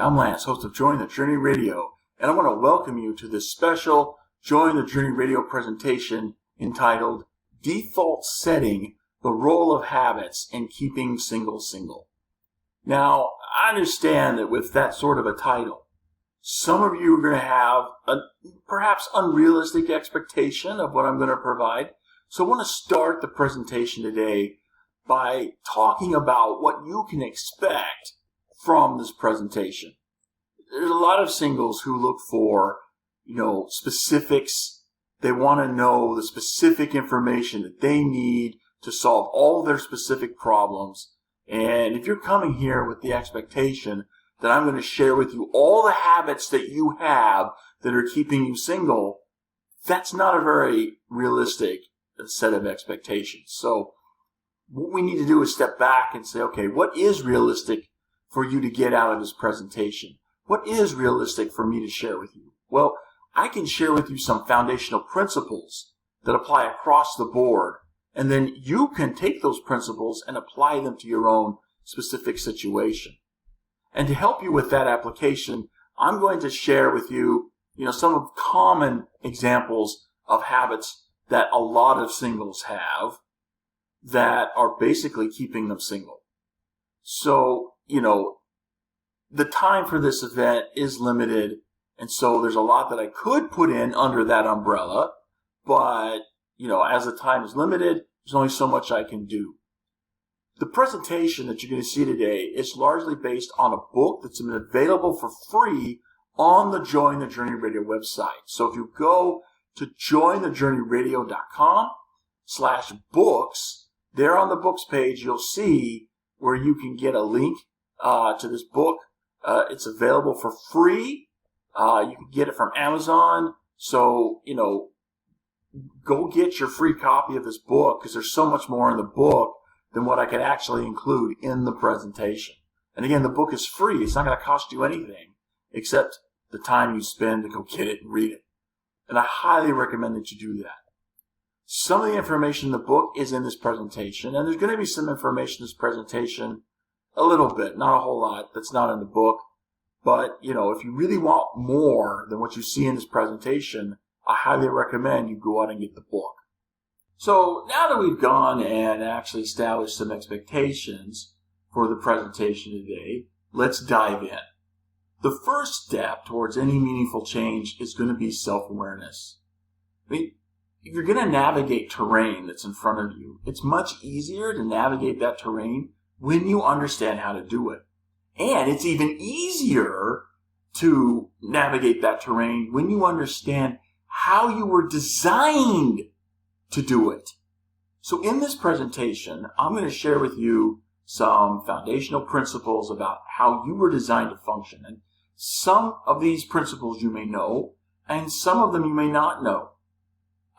I'm Lance, host of Join the Journey Radio, and I want to welcome you to this special Join the Journey Radio presentation entitled Default Setting, the Role of Habits in Keeping Single. Now, I understand that with that sort of a title, some of you are going to have a perhaps unrealistic expectation of what I'm going to provide. So I want to start the presentation today by talking about what you can expect from this presentation. There's a lot of singles who look for, specifics. They want to know the specific information that they need to solve all their specific problems. And if you're coming here with the expectation that I'm going to share with you all the habits that you have that are keeping you single, that's not a very realistic set of expectations. So what we need to do is step back and say, okay, what is realistic for you to get out of this presentation? What is realistic for me to share with you? Well, I can share with you some foundational principles that apply across the board, and then you can take those principles and apply them to your own specific situation. And to help you with that application, I'm going to share with you, some of common examples of habits that a lot of singles have that are basically keeping them single. So, the time for this event is limited, and so there's a lot that I could put in under that umbrella, but, as the time is limited, there's only so much I can do. The presentation that you're going to see today is largely based on a book that's been available for free on the Join the Journey Radio website. So if you go to jointhejourneyradio.com/books, there on the books page, you'll see where you can get a link to this book. It's available for free. You can get it from Amazon. So, go get your free copy of this book because there's so much more in the book than what I could actually include in the presentation. And again, the book is free. It's not going to cost you anything except the time you spend to go get it and read it. And I highly recommend that you do that. Some of the information in the book is in this presentation, and there's going to be some information in this presentation, a little bit, not a whole lot, that's not in the book. But, if you really want more than what you see in this presentation, I highly recommend you go out and get the book. So now that we've gone and actually established some expectations for the presentation today, let's dive in. The first step towards any meaningful change is going to be self-awareness. If you're going to navigate terrain that's in front of you, it's much easier to navigate that terrain when you understand how to do it. And it's even easier to navigate that terrain when you understand how you were designed to do it. So in this presentation, I'm going to share with you some foundational principles about how you were designed to function. And some of these principles you may know, and some of them you may not know.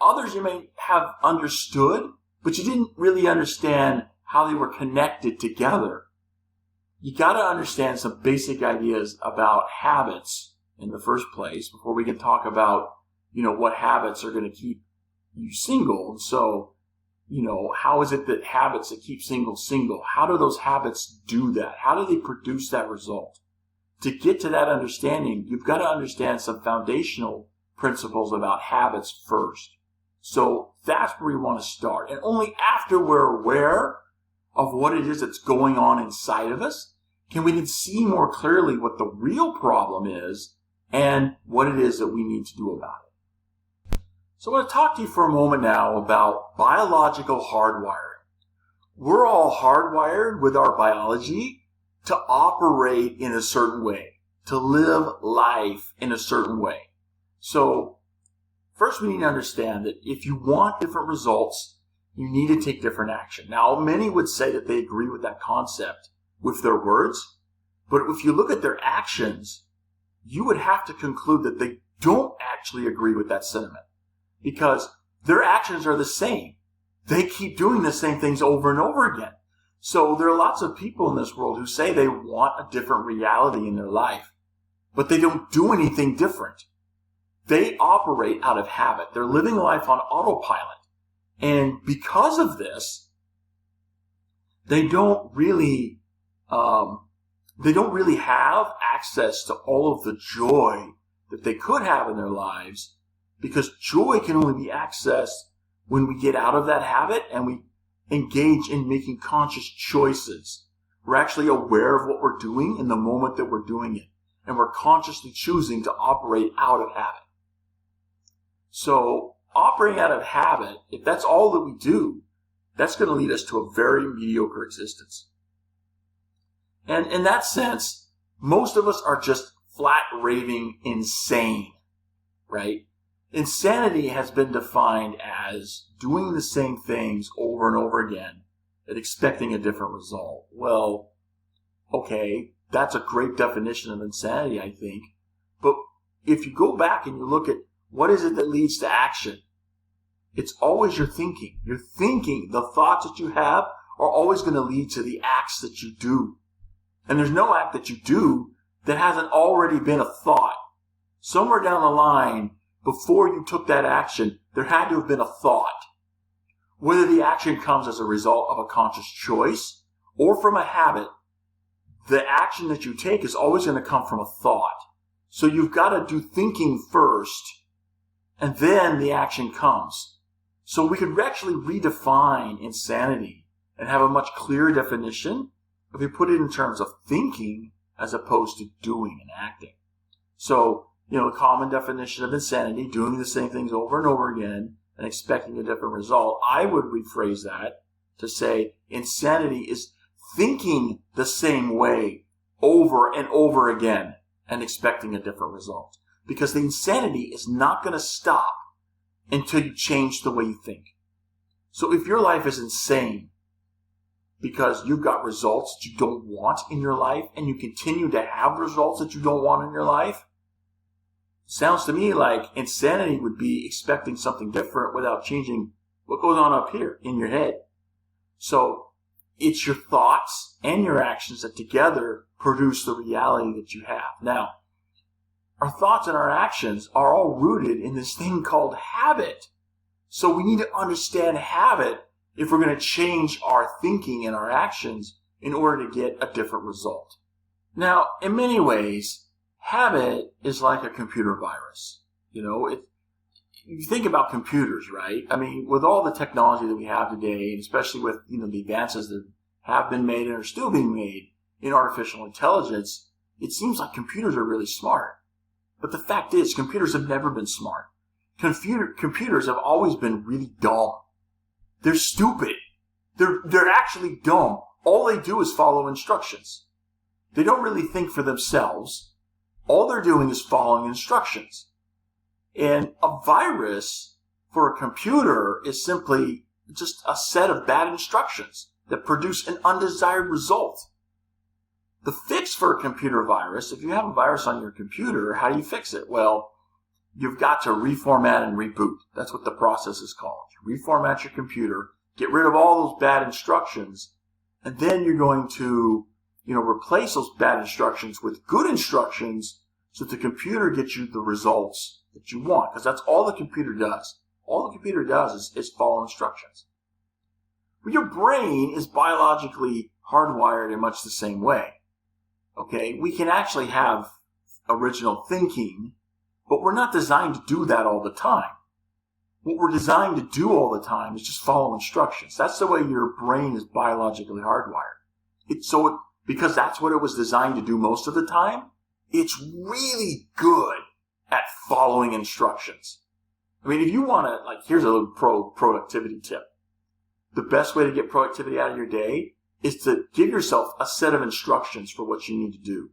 Others you may have understood, but you didn't really understand how they were connected together. You got to understand some basic ideas about habits in the first place before we can talk about, what habits are going to keep you single. And so, how is it that habits that keep single? How do those habits do that? How do they produce that result? To get to that understanding, you've got to understand some foundational principles about habits first. So that's where we want to start. And only after we're aware of what it is that's going on inside of us can we then see more clearly what the real problem is and what it is that we need to do about it. So I want to talk to you for a moment now about biological hardwiring. We're all hardwired with our biology to operate in a certain way, to live life in a certain way. So first we need to understand that if you want different results, you need to take different action. Now, many would say that they agree with that concept with their words, but if you look at their actions, you would have to conclude that they don't actually agree with that sentiment because their actions are the same. They keep doing the same things over and over again. So there are lots of people in this world who say they want a different reality in their life, but they don't do anything different. They operate out of habit. They're living life on autopilot. And because of this, they don't really they don't really have access to all of the joy that they could have in their lives, because joy can only be accessed when we get out of that habit and we engage in making conscious choices. We're actually aware of what we're doing in the moment that we're doing it, and we're consciously choosing to operate out of habit. So operating out of habit, if that's all that we do, that's going to lead us to a very mediocre existence. And in that sense, most of us are just flat raving insane, right? Insanity has been defined as doing the same things over and over again and expecting a different result. Well, okay, that's a great definition of insanity, I think. But if you go back and you look at what is it that leads to action, it's always your thinking. Your thinking, the thoughts that you have, are always going to lead to the acts that you do. And there's no act that you do that hasn't already been a thought. Somewhere down the line, before you took that action, there had to have been a thought. Whether the action comes as a result of a conscious choice or from a habit, the action that you take is always going to come from a thought. So you've got to do thinking first, and then the action comes. So we could actually redefine insanity and have a much clearer definition if we put it in terms of thinking as opposed to doing and acting. So, the common definition of insanity, doing the same things over and over again and expecting a different result, I would rephrase that to say insanity is thinking the same way over and over again and expecting a different result. Because the insanity is not going to stop until you change the way you think. So if your life is insane because you've got results that you don't want in your life and you continue to have results that you don't want in your life, sounds to me like insanity would be expecting something different without changing what goes on up here in your head. So it's your thoughts and your actions that together produce the reality that you have. Now, our thoughts and our actions are all rooted in this thing called habit. So we need to understand habit if we're going to change our thinking and our actions in order to get a different result. Now, in many ways, habit is like a computer virus. You think about computers, right? I mean, with all the technology that we have today, and especially with, the advances that have been made and are still being made in artificial intelligence, it seems like computers are really smart. But the fact is, computers have never been smart. Computers have always been really dumb. They're stupid. They're actually dumb. All they do is follow instructions. They don't really think for themselves. All they're doing is following instructions. And a virus for a computer is simply just a set of bad instructions that produce an undesired result. The fix for a computer virus, if you have a virus on your computer, how do you fix it? Well, you've got to reformat and reboot. That's what the process is called. You reformat your computer, get rid of all those bad instructions, and then you're going to, replace those bad instructions with good instructions so that the computer gets you the results that you want, because that's all the computer does. All the computer does is follow instructions. But your brain is biologically hardwired in much the same way. Okay, we can actually have original thinking, but we're not designed to do that all the time. What we're designed to do all the time is just follow instructions. That's the way your brain is biologically hardwired. Because that's what it was designed to do most of the time, it's really good at following instructions. I mean, if you want to, here's a little productivity tip. The best way to get productivity out of your day is to give yourself a set of instructions for what you need to do.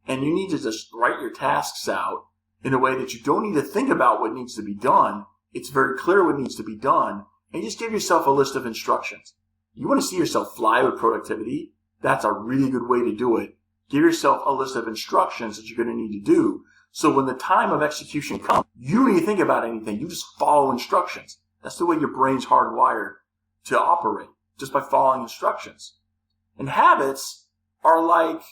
And you need to just write your tasks out in a way that you don't need to think about what needs to be done. It's very clear what needs to be done. And just give yourself a list of instructions. You want to see yourself fly with productivity? That's a really good way to do it. Give yourself a list of instructions that you're going to need to do. So when the time of execution comes, you don't need to think about anything. You just follow instructions. That's the way your brain's hardwired to operate, just by following instructions. And habits are like,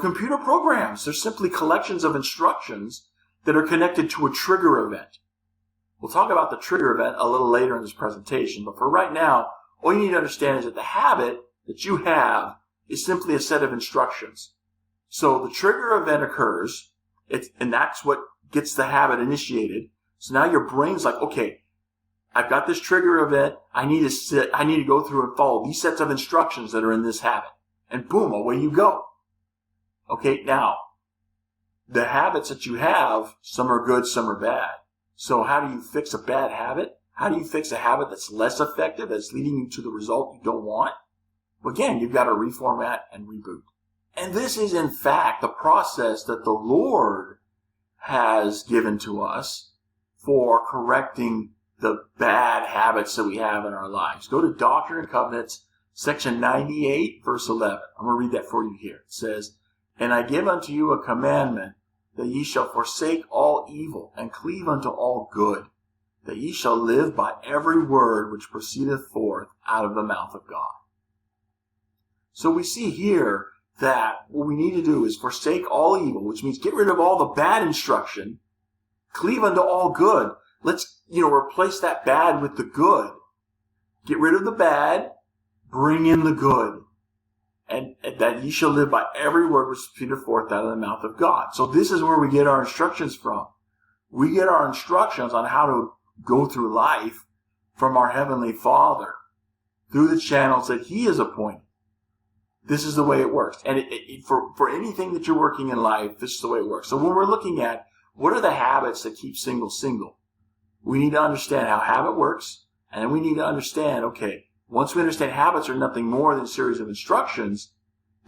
computer programs. They're simply collections of instructions that are connected to a trigger event. We'll talk about the trigger event a little later in this presentation, but for right now, all you need to understand is that the habit that you have is simply a set of instructions. So the trigger event occurs, and that's what gets the habit initiated. So now your brain's like, okay, I've got this trigger event. I need to go through and follow these sets of instructions that are in this habit. And boom, away you go. Okay, now, the habits that you have, some are good, some are bad. So how do you fix a bad habit? How do you fix a habit that's less effective, that's leading you to the result you don't want? Well, again, you've got to reformat and reboot. And this is, in fact, the process that the Lord has given to us for correcting the bad habits that we have in our lives. Go to Doctrine and Covenants, section 98, verse 11. I'm going to read that for you here. It says, "And I give unto you a commandment, that ye shall forsake all evil, and cleave unto all good, that ye shall live by every word which proceedeth forth out of the mouth of God." So we see here that what we need to do is forsake all evil, which means get rid of all the bad instruction, cleave unto all good. Let's, replace that bad with the good. Get rid of the bad, bring in the good. And that ye shall live by every word which proceedeth forth out of the mouth of God. So this is where we get our instructions from. We get our instructions on how to go through life from our Heavenly Father through the channels that He has appointed. This is the way it works. And for anything that you're working in life, this is the way it works. So when we're looking at what are the habits that keep single, we need to understand how habit works. And then we need to understand, okay, once we understand habits are nothing more than a series of instructions,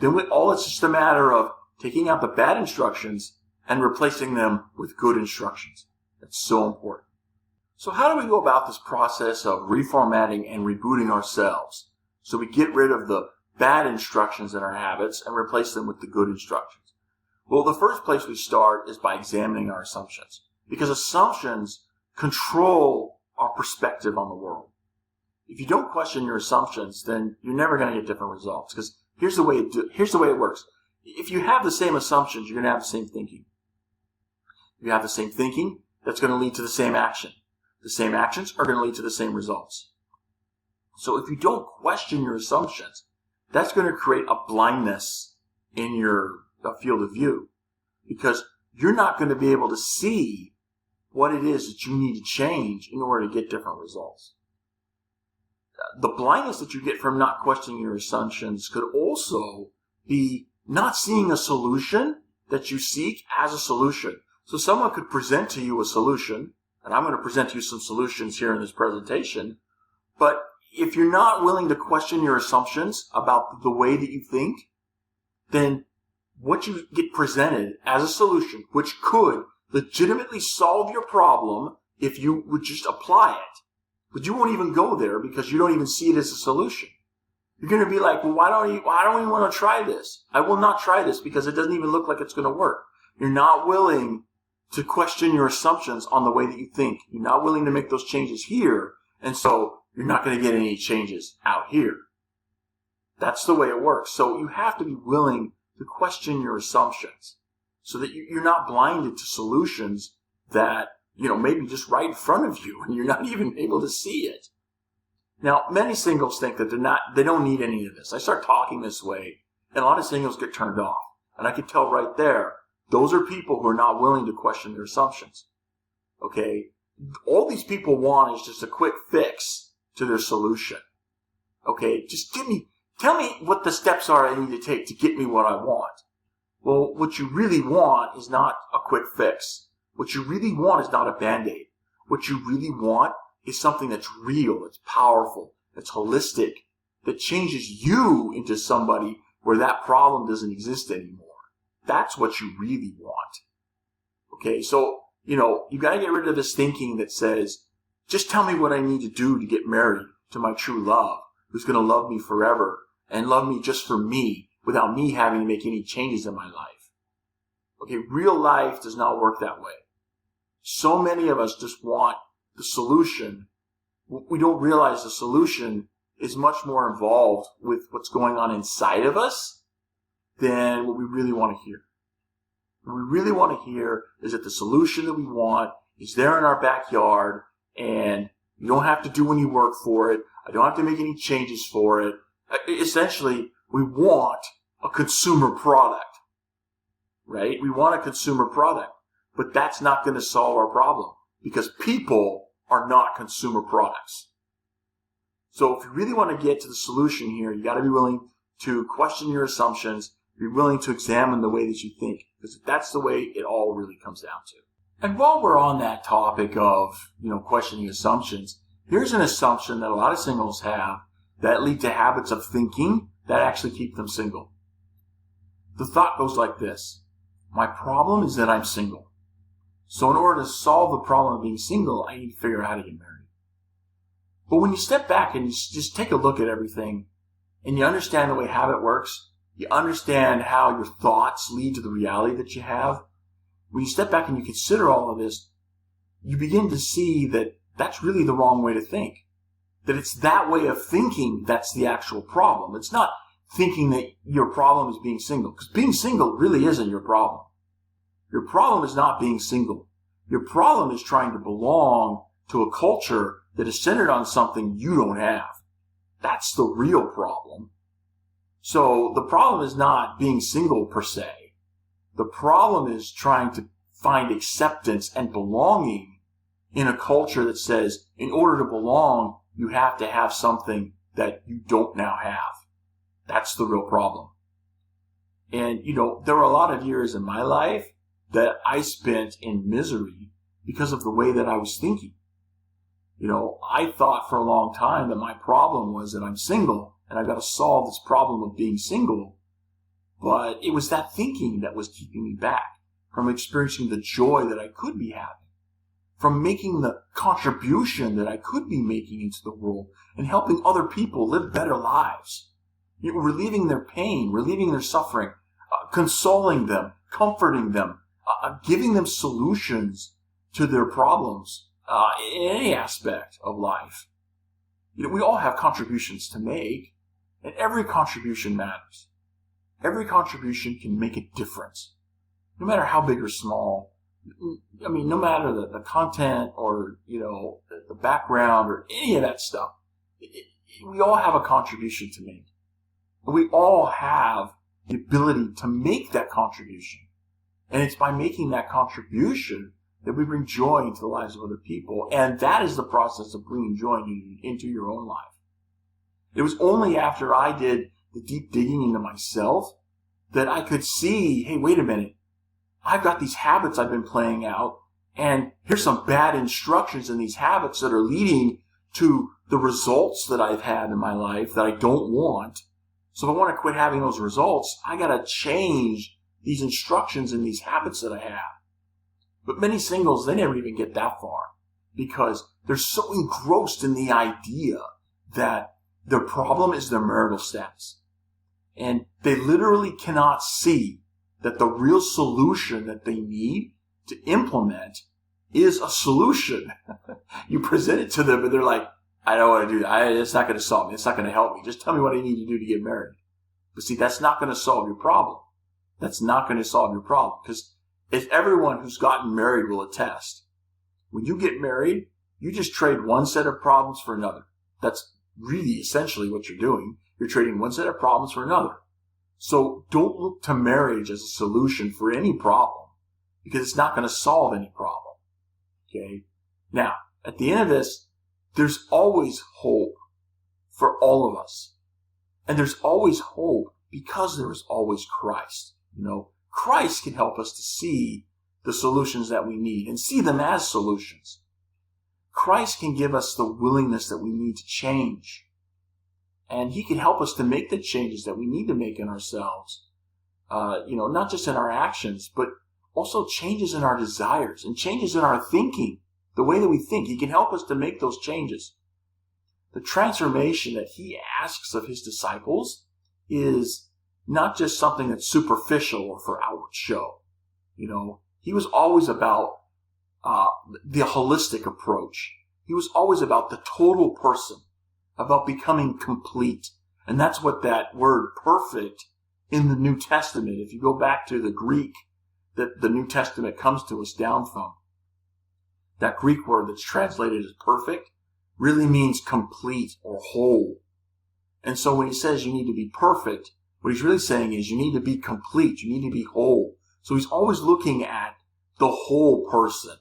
then it's just a matter of taking out the bad instructions and replacing them with good instructions. That's so important. So how do we go about this process of reformatting and rebooting ourselves so we get rid of the bad instructions in our habits and replace them with the good instructions? Well, the first place we start is by examining our assumptions, because assumptions control our perspective on the world. If you don't question your assumptions, then you're never going to get different results. Because here's the way it works. If you have the same assumptions, you're going to have the same thinking. If you have the same thinking, that's going to lead to the same action. The same actions are going to lead to the same results. So if you don't question your assumptions, that's going to create a blindness in your field of view, because you're not going to be able to see what it is that you need to change in order to get different results. The blindness that you get from not questioning your assumptions could also be not seeing a solution that you seek as a solution. So someone could present to you a solution, and I'm going to present to you some solutions here in this presentation, but if you're not willing to question your assumptions about the way that you think, then what you get presented as a solution, which could legitimately solve your problem if you would just apply it, but you won't even go there because you don't even see it as a solution. You're going to be like, well, why don't you want to try this? I will not try this because it doesn't even look like it's going to work. You're not willing to question your assumptions on the way that you think. You're not willing to make those changes here, and so you're not going to get any changes out here. That's the way it works. So you have to be willing to question your assumptions so that you're not blinded to solutions that, maybe just right in front of you and you're not even able to see it. Now, many singles think that they don't need any of this. I start talking this way and a lot of singles get turned off. And I can tell right there, those are people who are not willing to question their assumptions. Okay? All these people want is just a quick fix to their solution. Okay? Just tell me what the steps are I need to take to get me what I want. Well, what you really want is not a quick fix. What you really want is not a Band-Aid. What you really want is something that's real, that's powerful, that's holistic, that changes you into somebody where that problem doesn't exist anymore. That's what you really want. Okay, so, you got to get rid of this thinking that says, just tell me what I need to do to get married to my true love, who's going to love me forever and love me just for me without me having to make any changes in my life. Okay, real life does not work that way. So many of us just want the solution. We don't realize the solution is much more involved with what's going on inside of us than what we really want to hear. What we really want to hear is that the solution that we want is there in our backyard, and you don't have to do any work for it. I don't have to make any changes for it. Essentially, we want a consumer product. right? We want a consumer product, but that's not going to solve our problem because people are not consumer products. So if you really want to get to the solution here, you got to be willing to question your assumptions, be willing to examine the way that you think, because that's the way it all really comes down to. And while we're on that topic of, questioning assumptions, here's an assumption that a lot of singles have that lead to habits of thinking that actually keep them single. The thought goes like this: my problem is that I'm single. So in order to solve the problem of being single, I need to figure out how to get married. But when you step back and you just take a look at everything and you understand the way habit works, you understand how your thoughts lead to the reality that you have, when you step back and you consider all of this, you begin to see that that's really the wrong way to think. That it's that way of thinking that's the actual problem. It's not thinking that your problem is being single, because being single really isn't your problem. Your problem is not being single. Your problem is trying to belong to a culture that is centered on something you don't have. That's the real problem. So the problem is not being single per se. The problem is trying to find acceptance and belonging in a culture that says, in order to belong, you have to have something that you don't now have. That's the real problem. And, there were a lot of years in my life that I spent in misery because of the way that I was thinking. I thought for a long time that my problem was that I'm single and I've got to solve this problem of being single. But it was that thinking that was keeping me back from experiencing the joy that I could be having, from making the contribution that I could be making into the world and helping other people live better lives. Relieving their pain, relieving their suffering, consoling them, comforting them, giving them solutions to their problems in any aspect of life. We all have contributions to make, and every contribution matters. Every contribution can make a difference, no matter how big or small. No matter the content or, the background or any of that stuff. We all have a contribution to make. We all have the ability to make that contribution. And it's by making that contribution that we bring joy into the lives of other people. And that is the process of bringing joy into your own life. It was only after I did the deep digging into myself that I could see, hey, wait a minute. I've got these habits I've been playing out, and here's some bad instructions in these habits that are leading to the results that I've had in my life that I don't want. So if I want to quit having those results, I got to change these instructions and these habits that I have. But many singles, they never even get that far because they're so engrossed in the idea that their problem is their marital status. And they literally cannot see that the real solution that they need to implement is a solution. You present it to them and they're like, I don't want to do that. It's not going to solve me. It's not going to help me. Just tell me what I need to do to get married. But see, that's not going to solve your problem. That's not going to solve your problem. Because as everyone who's gotten married will attest, when you get married, you just trade one set of problems for another. That's really essentially what you're doing. You're trading one set of problems for another. So don't look to marriage as a solution for any problem, because it's not going to solve any problem. Okay? Now, at the end of this, there's always hope for all of us. And there's always hope because there is always Christ. Christ can help us to see the solutions that we need and see them as solutions. Christ can give us the willingness that we need to change. And he can help us to make the changes that we need to make in ourselves. Not just in our actions, but also changes in our desires and changes in our thinking, the way that we think. He can help us to make those changes. The transformation that he asks of his disciples is not just something that's superficial or for outward show. He was always about the holistic approach. He was always about the total person, about becoming complete. And that's what that word perfect in the New Testament, if you go back to the Greek that the New Testament comes to us down from, that Greek word that's translated as perfect really means complete or whole. And so when he says you need to be perfect, what he's really saying is you need to be complete, you need to be whole, So he's always looking at the whole person.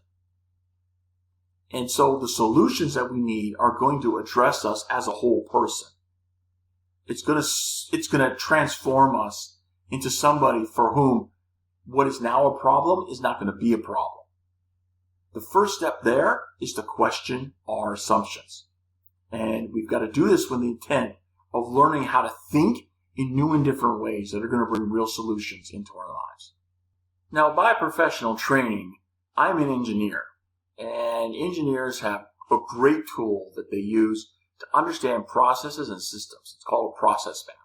And so the solutions that we need are going to address us as a whole person. It's going to transform us into somebody for whom what is now a problem is not going to be a problem. The first step there is to question our assumptions. And we've got to do this with the intent of learning how to think in new and different ways that are going to bring real solutions into our lives. Now, by professional training, I'm an engineer. And engineers have a great tool that they use to understand processes and systems. It's called a process map.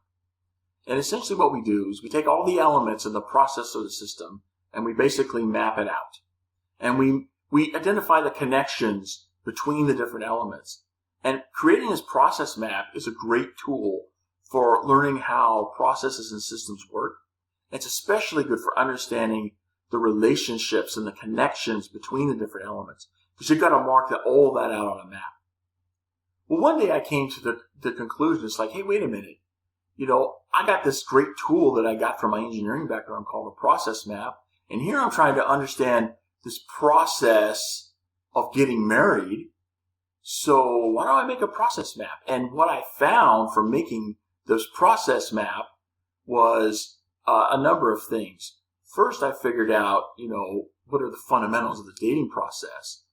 And essentially what we do is we take all the elements in the process of the system and we basically map it out. And we identify the connections between the different elements. And creating this process map is a great tool for learning how processes and systems work. It's especially good for understanding the relationships and the connections between the different elements, because you've got to mark all that out on a map. Well, one day I came to the conclusion, it's like, hey, wait a minute. I got this great tool that I got from my engineering background called a process map, and here I'm trying to understand this process of getting married. So why don't I make a process map? And what I found from making this process map was a number of things. First, I figured out, what are the fundamentals of the dating process.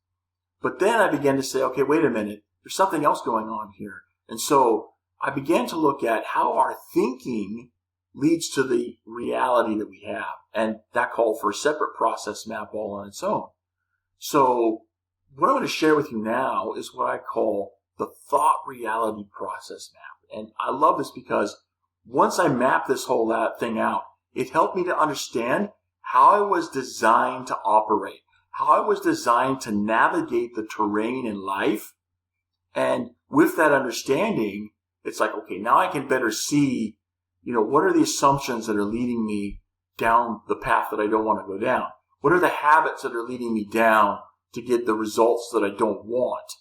But then I began to say, okay, wait a minute, there's something else going on here. And so I began to look at how our thinking leads to the reality that we have. And that called for a separate process map all on its own. So what I'm going to share with you now is what I call the thought reality process map. And I love this because once I mapped this whole thing out, it helped me to understand how I was designed to operate, how I was designed to navigate the terrain in life. And with that understanding, it's like, okay, now I can better see, what are the assumptions that are leading me down the path that I don't want to go down? What are the habits that are leading me down to get the results that I don't want?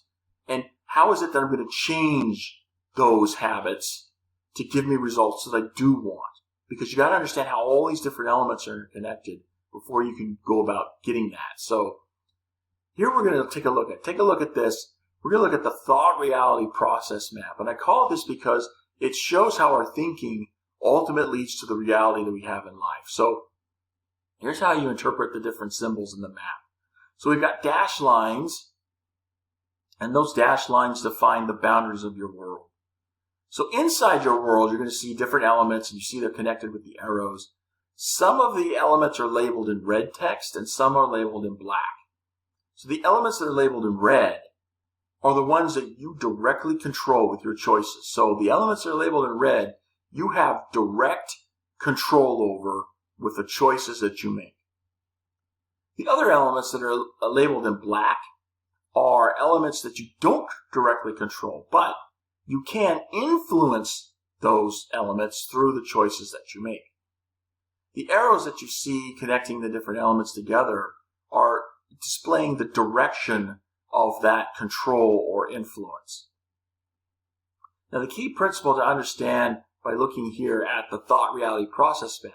And how is it that I'm going to change those habits to give me results that I do want? Because you got to understand how all these different elements are interconnected before you can go about getting that. So here we're going to take a look at this. We're going to look at the thought reality process map. And I call it this because it shows how our thinking ultimately leads to the reality that we have in life. So here's how you interpret the different symbols in the map. So we've got dashed lines, and those dashed lines define the boundaries of your world. So inside your world, you're going to see different elements, and you see they're connected with the arrows. Some of the elements are labeled in red text, and some are labeled in black. So the elements that are labeled in red are the ones that you directly control with your choices. So the elements that are labeled in red, you have direct control over with the choices that you make. The other elements that are labeled in black are elements that you don't directly control, but you can influence those elements through the choices that you make. The arrows that you see connecting the different elements together are displaying the direction of that control or influence. Now, the key principle to understand by looking here at the thought reality process map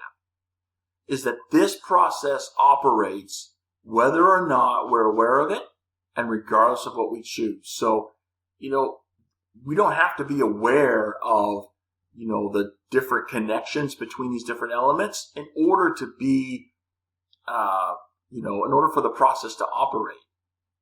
is that this process operates whether or not we're aware of it and regardless of what we choose. So, we don't have to be aware of, the different connections between these different elements in order to be, in order for the process to operate.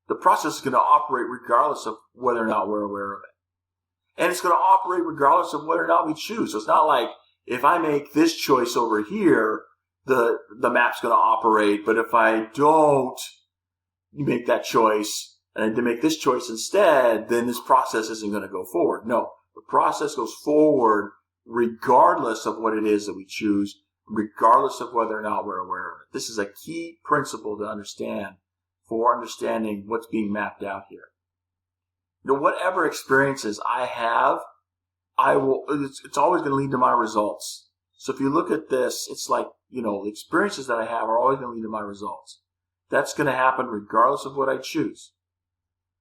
The process is going to operate regardless of whether or not we're aware of it. And it's going to operate regardless of whether or not we choose. So it's not like if I make this choice over here, the map's going to operate. But if I don't make that choice and to make this choice instead, then this process isn't going to go forward. No, the process goes forward regardless of what it is that we choose, regardless of whether or not we're aware of it. This is a key principle to understand for understanding what's being mapped out here. Whatever experiences I have, it's always going to lead to my results. So if you look at this, it's like, the experiences that I have are always going to lead to my results. That's going to happen regardless of what I choose.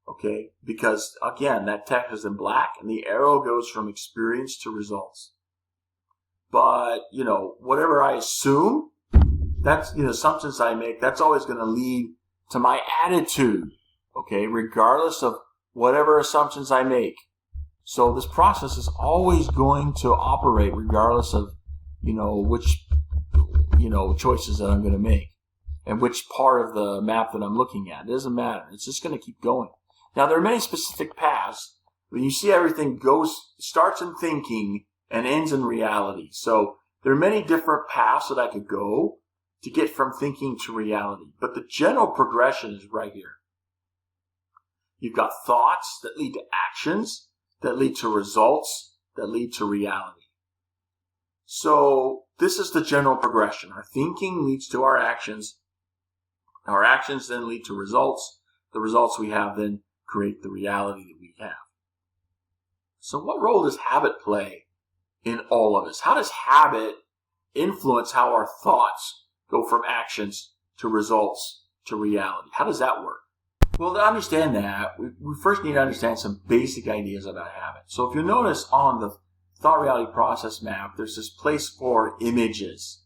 Okay? Because, again, that text is in black, and the arrow goes from experience to results. But, whatever I assume that's, assumptions I make, that's always going to lead to my attitude, okay, regardless of whatever assumptions I make. So this process is always going to operate regardless of, which, choices that I'm going to make and which part of the map that I'm looking at. It doesn't matter. It's just going to keep going. Now, there are many specific paths. When you see everything starts in thinking and ends in reality. So there are many different paths that I could go to get from thinking to reality. But the general progression is right here. You've got thoughts that lead to actions, that lead to results, that lead to reality. So this is the general progression. Our thinking leads to our actions. Our actions then lead to results. The results we have then create the reality that we have. So what role does habit play in all of this? How does habit influence how our thoughts go from actions to results to reality? How does that work? Well, to understand that, we first need to understand some basic ideas about habit. So if you notice on the thought reality process map, there's this place for images.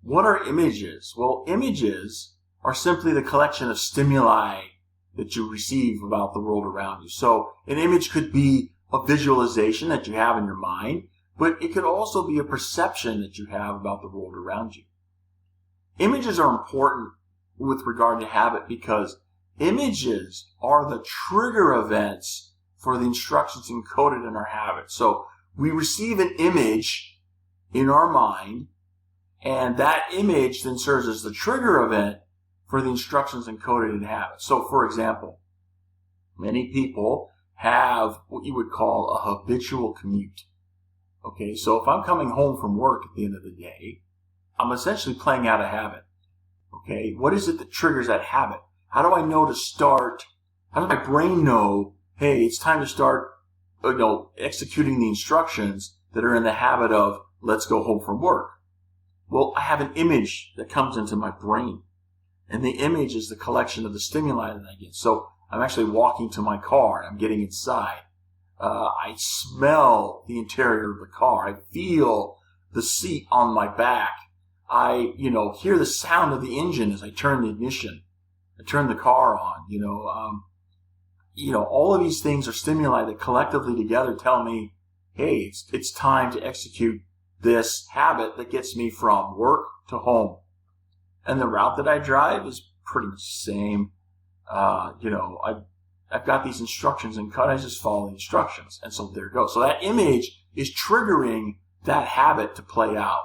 What are images? Well, images are simply the collection of stimuli that you receive about the world around you. So an image could be a visualization that you have in your mind, but it could also be a perception that you have about the world around you. Images are important with regard to habit because images are the trigger events for the instructions encoded in our habit. So we receive an image in our mind, and that image then serves as the trigger event for the instructions encoded in habit. So, for example, many people have what you would call a habitual commute. Okay, so if I'm coming home from work at the end of the day, I'm essentially playing out a habit. Okay, what is it that triggers that habit? How do I know to start? How does my brain know, hey, it's time to start, executing the instructions that are in the habit of let's go home from work? Well, I have an image that comes into my brain. And the image is the collection of the stimuli that I get. So I'm actually walking to my car and I'm getting inside. I smell the interior of the car. I feel the seat on my back. I, hear the sound of the engine as I turn the ignition. I turn the car on, all of these things are stimuli that collectively together tell me, hey, it's time to execute this habit that gets me from work to home. And the route that I drive is pretty much the same. I've got these instructions and I just follow the instructions. And so there it goes. So that image is triggering that habit to play out.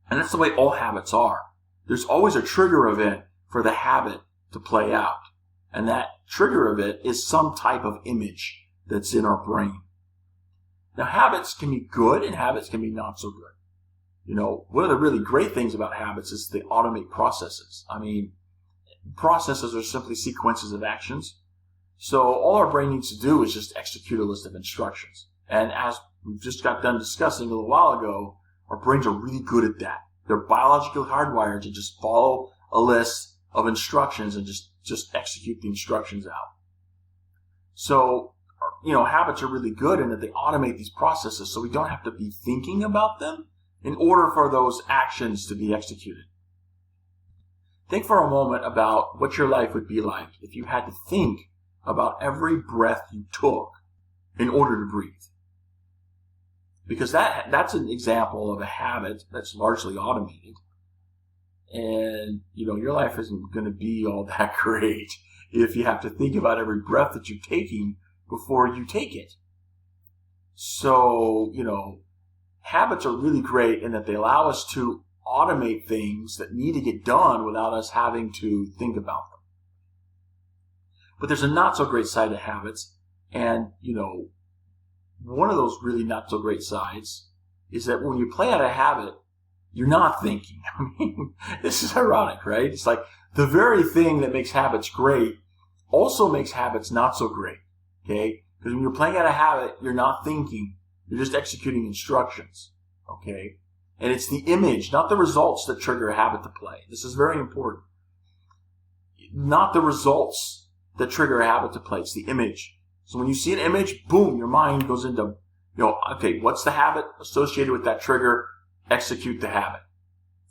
And that's the way all habits are. There's always a trigger event for the habit to play out. And that trigger event is some type of image that's in our brain. Now, habits can be good and habits can be not so good. One of the really great things about habits is they automate processes. I mean, processes are simply sequences of actions. So all our brain needs to do is just execute a list of instructions. And as we just got done discussing a little while ago, our brains are really good at that. They're biologically hardwired to just follow a list of instructions and just execute the instructions out. So, habits are really good in that they automate these processes so we don't have to be thinking about them in order for those actions to be executed. Think for a moment about what your life would be like if you had to think about every breath you took in order to breathe. Because that's an example of a habit that's largely automated. And, your life isn't going to be all that great if you have to think about every breath that you're taking before you take it. So, habits are really great in that they allow us to automate things that need to get done without us having to think about them. But there's a not so great side to habits. And, one of those really not so great sides is that when you play out a habit, you're not thinking. I mean, this is ironic, right? It's like the very thing that makes habits great also makes habits not so great. Okay? Because when you're playing out a habit, you're not thinking. You're just executing instructions. Okay? And it's the image, not the results, that trigger a habit to play. This is very important. Not the results that trigger a habit to play. It's the image. So when you see an image, boom, your mind goes into, okay, what's the habit associated with that trigger? Execute the habit.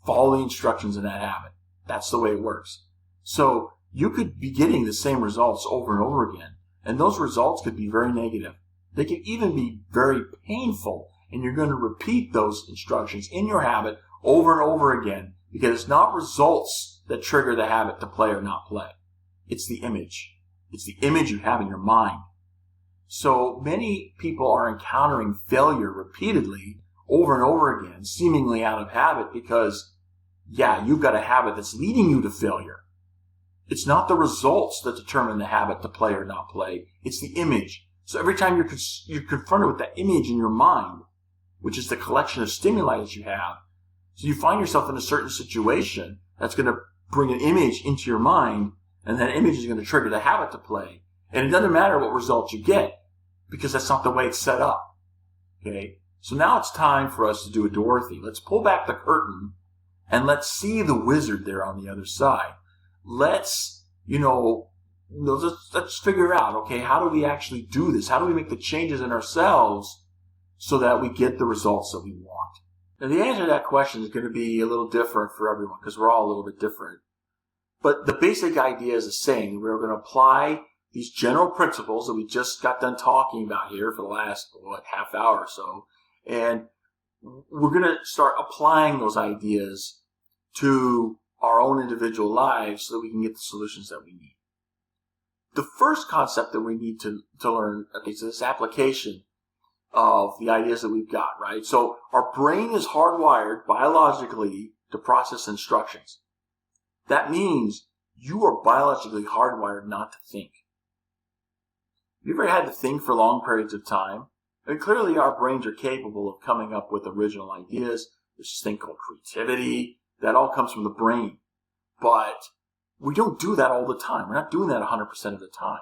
follow the instructions in that habit. That's the way it works. So you could be getting the same results over and over again, and those results could be very negative. They could even be very painful, and you're going to repeat those instructions in your habit over and over again, because it's not results that trigger the habit to play or not play. It's the image. It's the image you have in your mind. So many people are encountering failure repeatedly over and over again, seemingly out of habit, because, you've got a habit that's leading you to failure. It's not the results that determine the habit to play or not play. It's the image. So every time you're confronted with that image in your mind, which is the collection of stimuli that you have, so you find yourself in a certain situation that's going to bring an image into your mind, and that image is going to trigger the habit to play. And it doesn't matter what results you get, because that's not the way it's set up. Okay? So now it's time for us to do a Dorothy. Let's pull back the curtain, and let's see the wizard there on the other side. Let's figure out, okay, how do we actually do this? How do we make the changes in ourselves so that we get the results that we want? Now, the answer to that question is going to be a little different for everyone, because we're all a little bit different. But the basic idea is the same. We're going to apply these general principles that we just got done talking about here for the last, half hour or so. And we're going to start applying those ideas to our own individual lives so that we can get the solutions that we need. The first concept that we need to learn, okay, so this application of the ideas that we've got, right? So our brain is hardwired biologically to process instructions. That means you are biologically hardwired not to think. Have you ever had to think for long periods of time? I mean, clearly our brains are capable of coming up with original ideas. There's this thing called creativity. That all comes from the brain. But we don't do that all the time. We're not doing that 100% of the time.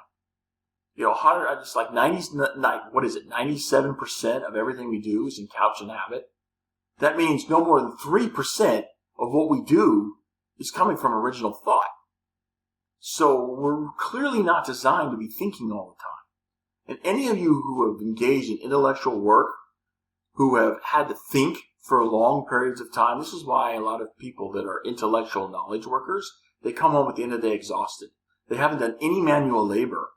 Just like 97% of everything we do is in couch and habit. That means no more than 3% of what we do is coming from original thought. So we're clearly not designed to be thinking all the time. And any of you who have engaged in intellectual work, who have had to think for long periods of time, this is why a lot of people that are intellectual knowledge workers, they come home at the end of the day exhausted. They haven't done any manual labor,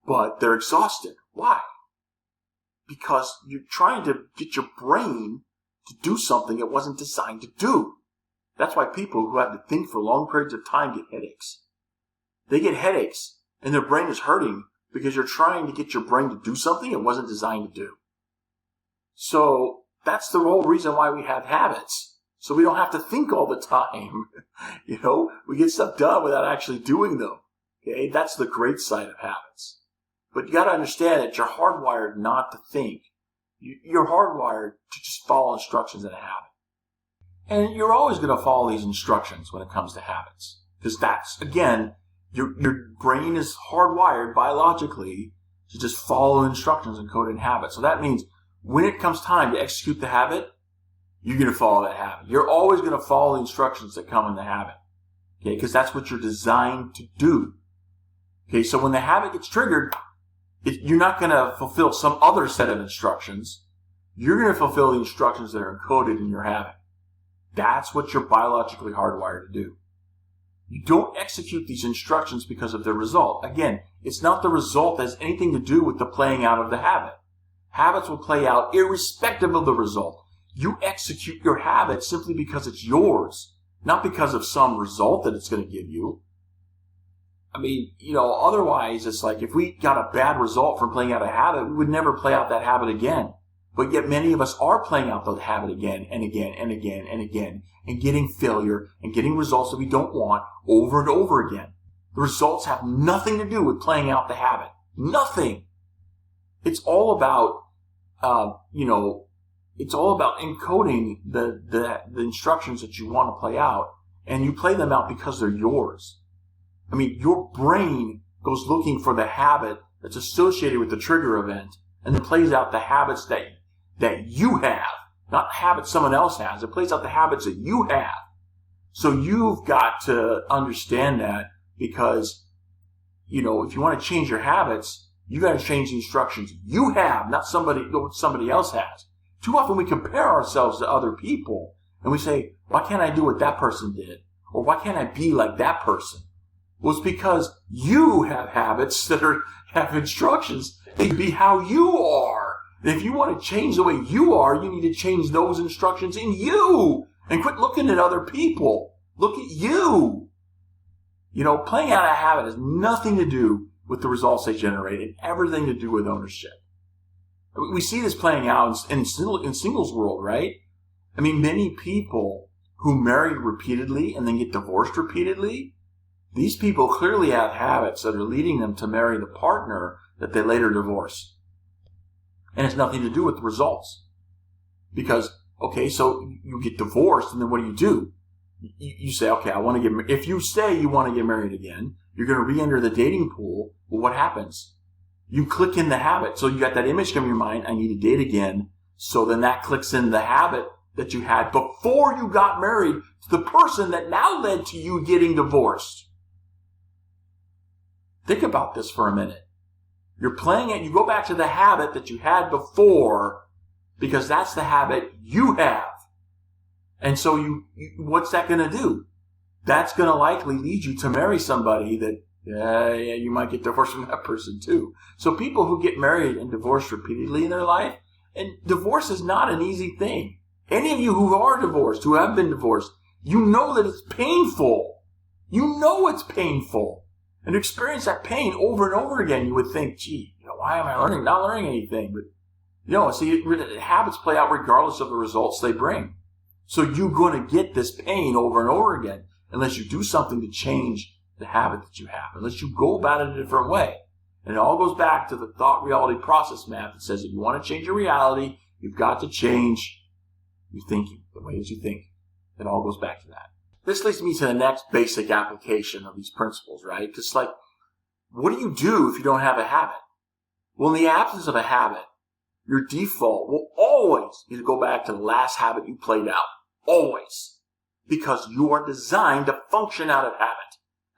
but they're exhausted. Why? Because you're trying to get your brain to do something it wasn't designed to do. That's why people who have to think for long periods of time get headaches. They get headaches, and their brain is hurting because you're trying to get your brain to do something it wasn't designed to do. So that's the whole reason why we have habits. So we don't have to think all the time. We get stuff done without actually doing them. Okay, that's the great side of habits. But you got to understand that you're hardwired not to think. You're hardwired to just follow instructions in a habit. And you're always going to follow these instructions when it comes to habits. Because that's, again, your brain is hardwired biologically to just follow instructions encoded in habits. So that means when it comes time to execute the habit, you're going to follow that habit. You're always going to follow the instructions that come in the habit. Okay, because that's what you're designed to do. Okay, so when the habit gets triggered, you're not going to fulfill some other set of instructions. You're going to fulfill the instructions that are encoded in your habit. That's what you're biologically hardwired to do. You don't execute these instructions because of their result. Again, it's not the result that has anything to do with the playing out of the habit. Habits will play out irrespective of the result. You execute your habit simply because it's yours, not because of some result that it's going to give you. I mean, otherwise it's like if we got a bad result from playing out a habit, we would never play out that habit again. But yet many of us are playing out the habit again and again and again and again and getting failure and getting results that we don't want over and over again. The results have nothing to do with playing out the habit. Nothing. It's all about, it's all about encoding the instructions that you want to play out, and you play them out because they're yours. I mean, your brain goes looking for the habit that's associated with the trigger event, and then plays out the habits that you have, not habits someone else has. It plays out the habits that you have. So you've got to understand that, because, if you want to change your habits, you got to change the instructions you have, not somebody else has. Too often we compare ourselves to other people, and we say, Why can't I do what that person did? Or why can't I be like that person? Well, it's because you have habits that have instructions. They be how you are. And if you want to change the way you are, you need to change those instructions in you. And quit looking at other people. Look at you. Playing out a habit has nothing to do with the results they generate and everything to do with ownership. We see this playing out in singles world, right? I mean, many people who marry repeatedly and then get divorced repeatedly, these people clearly have habits that are leading them to marry the partner that they later divorce. And it's nothing to do with the results. Because, okay, so you get divorced, and then what do? You say, okay, I want to get married. If you say you want to get married again, you're going to re-enter the dating pool. Well, what happens? You click in the habit. So you got that image in your mind, I need to date again. So then that clicks in the habit that you had before you got married to the person that now led to you getting divorced. Think about this for a minute. You're playing it, you go back to the habit that you had before because that's the habit you have. And so what's that going to do? That's going to likely lead you to marry somebody that, you might get divorced from that person too. So people who get married and divorced repeatedly in their life, and divorce is not an easy thing. Any of you who are divorced, who have been divorced, you know that it's painful. You know it's painful. And to experience that pain over and over again, you would think, gee, why am I not learning anything? But, habits play out regardless of the results they bring. So you're going to get this pain over and over again unless you do something to change the habit that you have, unless you go about it a different way. And it all goes back to the thought reality process map that says if you want to change your reality, you've got to change your thinking, the ways you think. It all goes back to that. This leads me to the next basic application of these principles, right? Because what do you do if you don't have a habit? Well, in the absence of a habit, your default will always be to go back to the last habit you played out. Always. Because you are designed to function out of habit.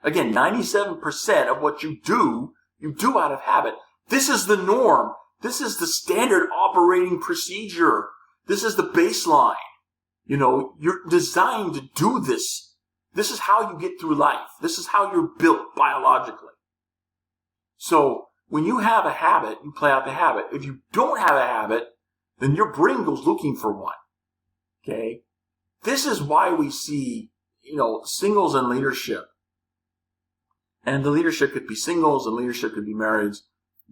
Again, 97% of what you do out of habit. This is the norm. This is the standard operating procedure. This is the baseline. You're designed to do this. This is how you get through life. This is how you're built biologically. So when you have a habit, you play out the habit. If you don't have a habit, then your brain goes looking for one. Okay? This is why we see, singles in leadership. And the leadership could be singles and leadership could be marrieds.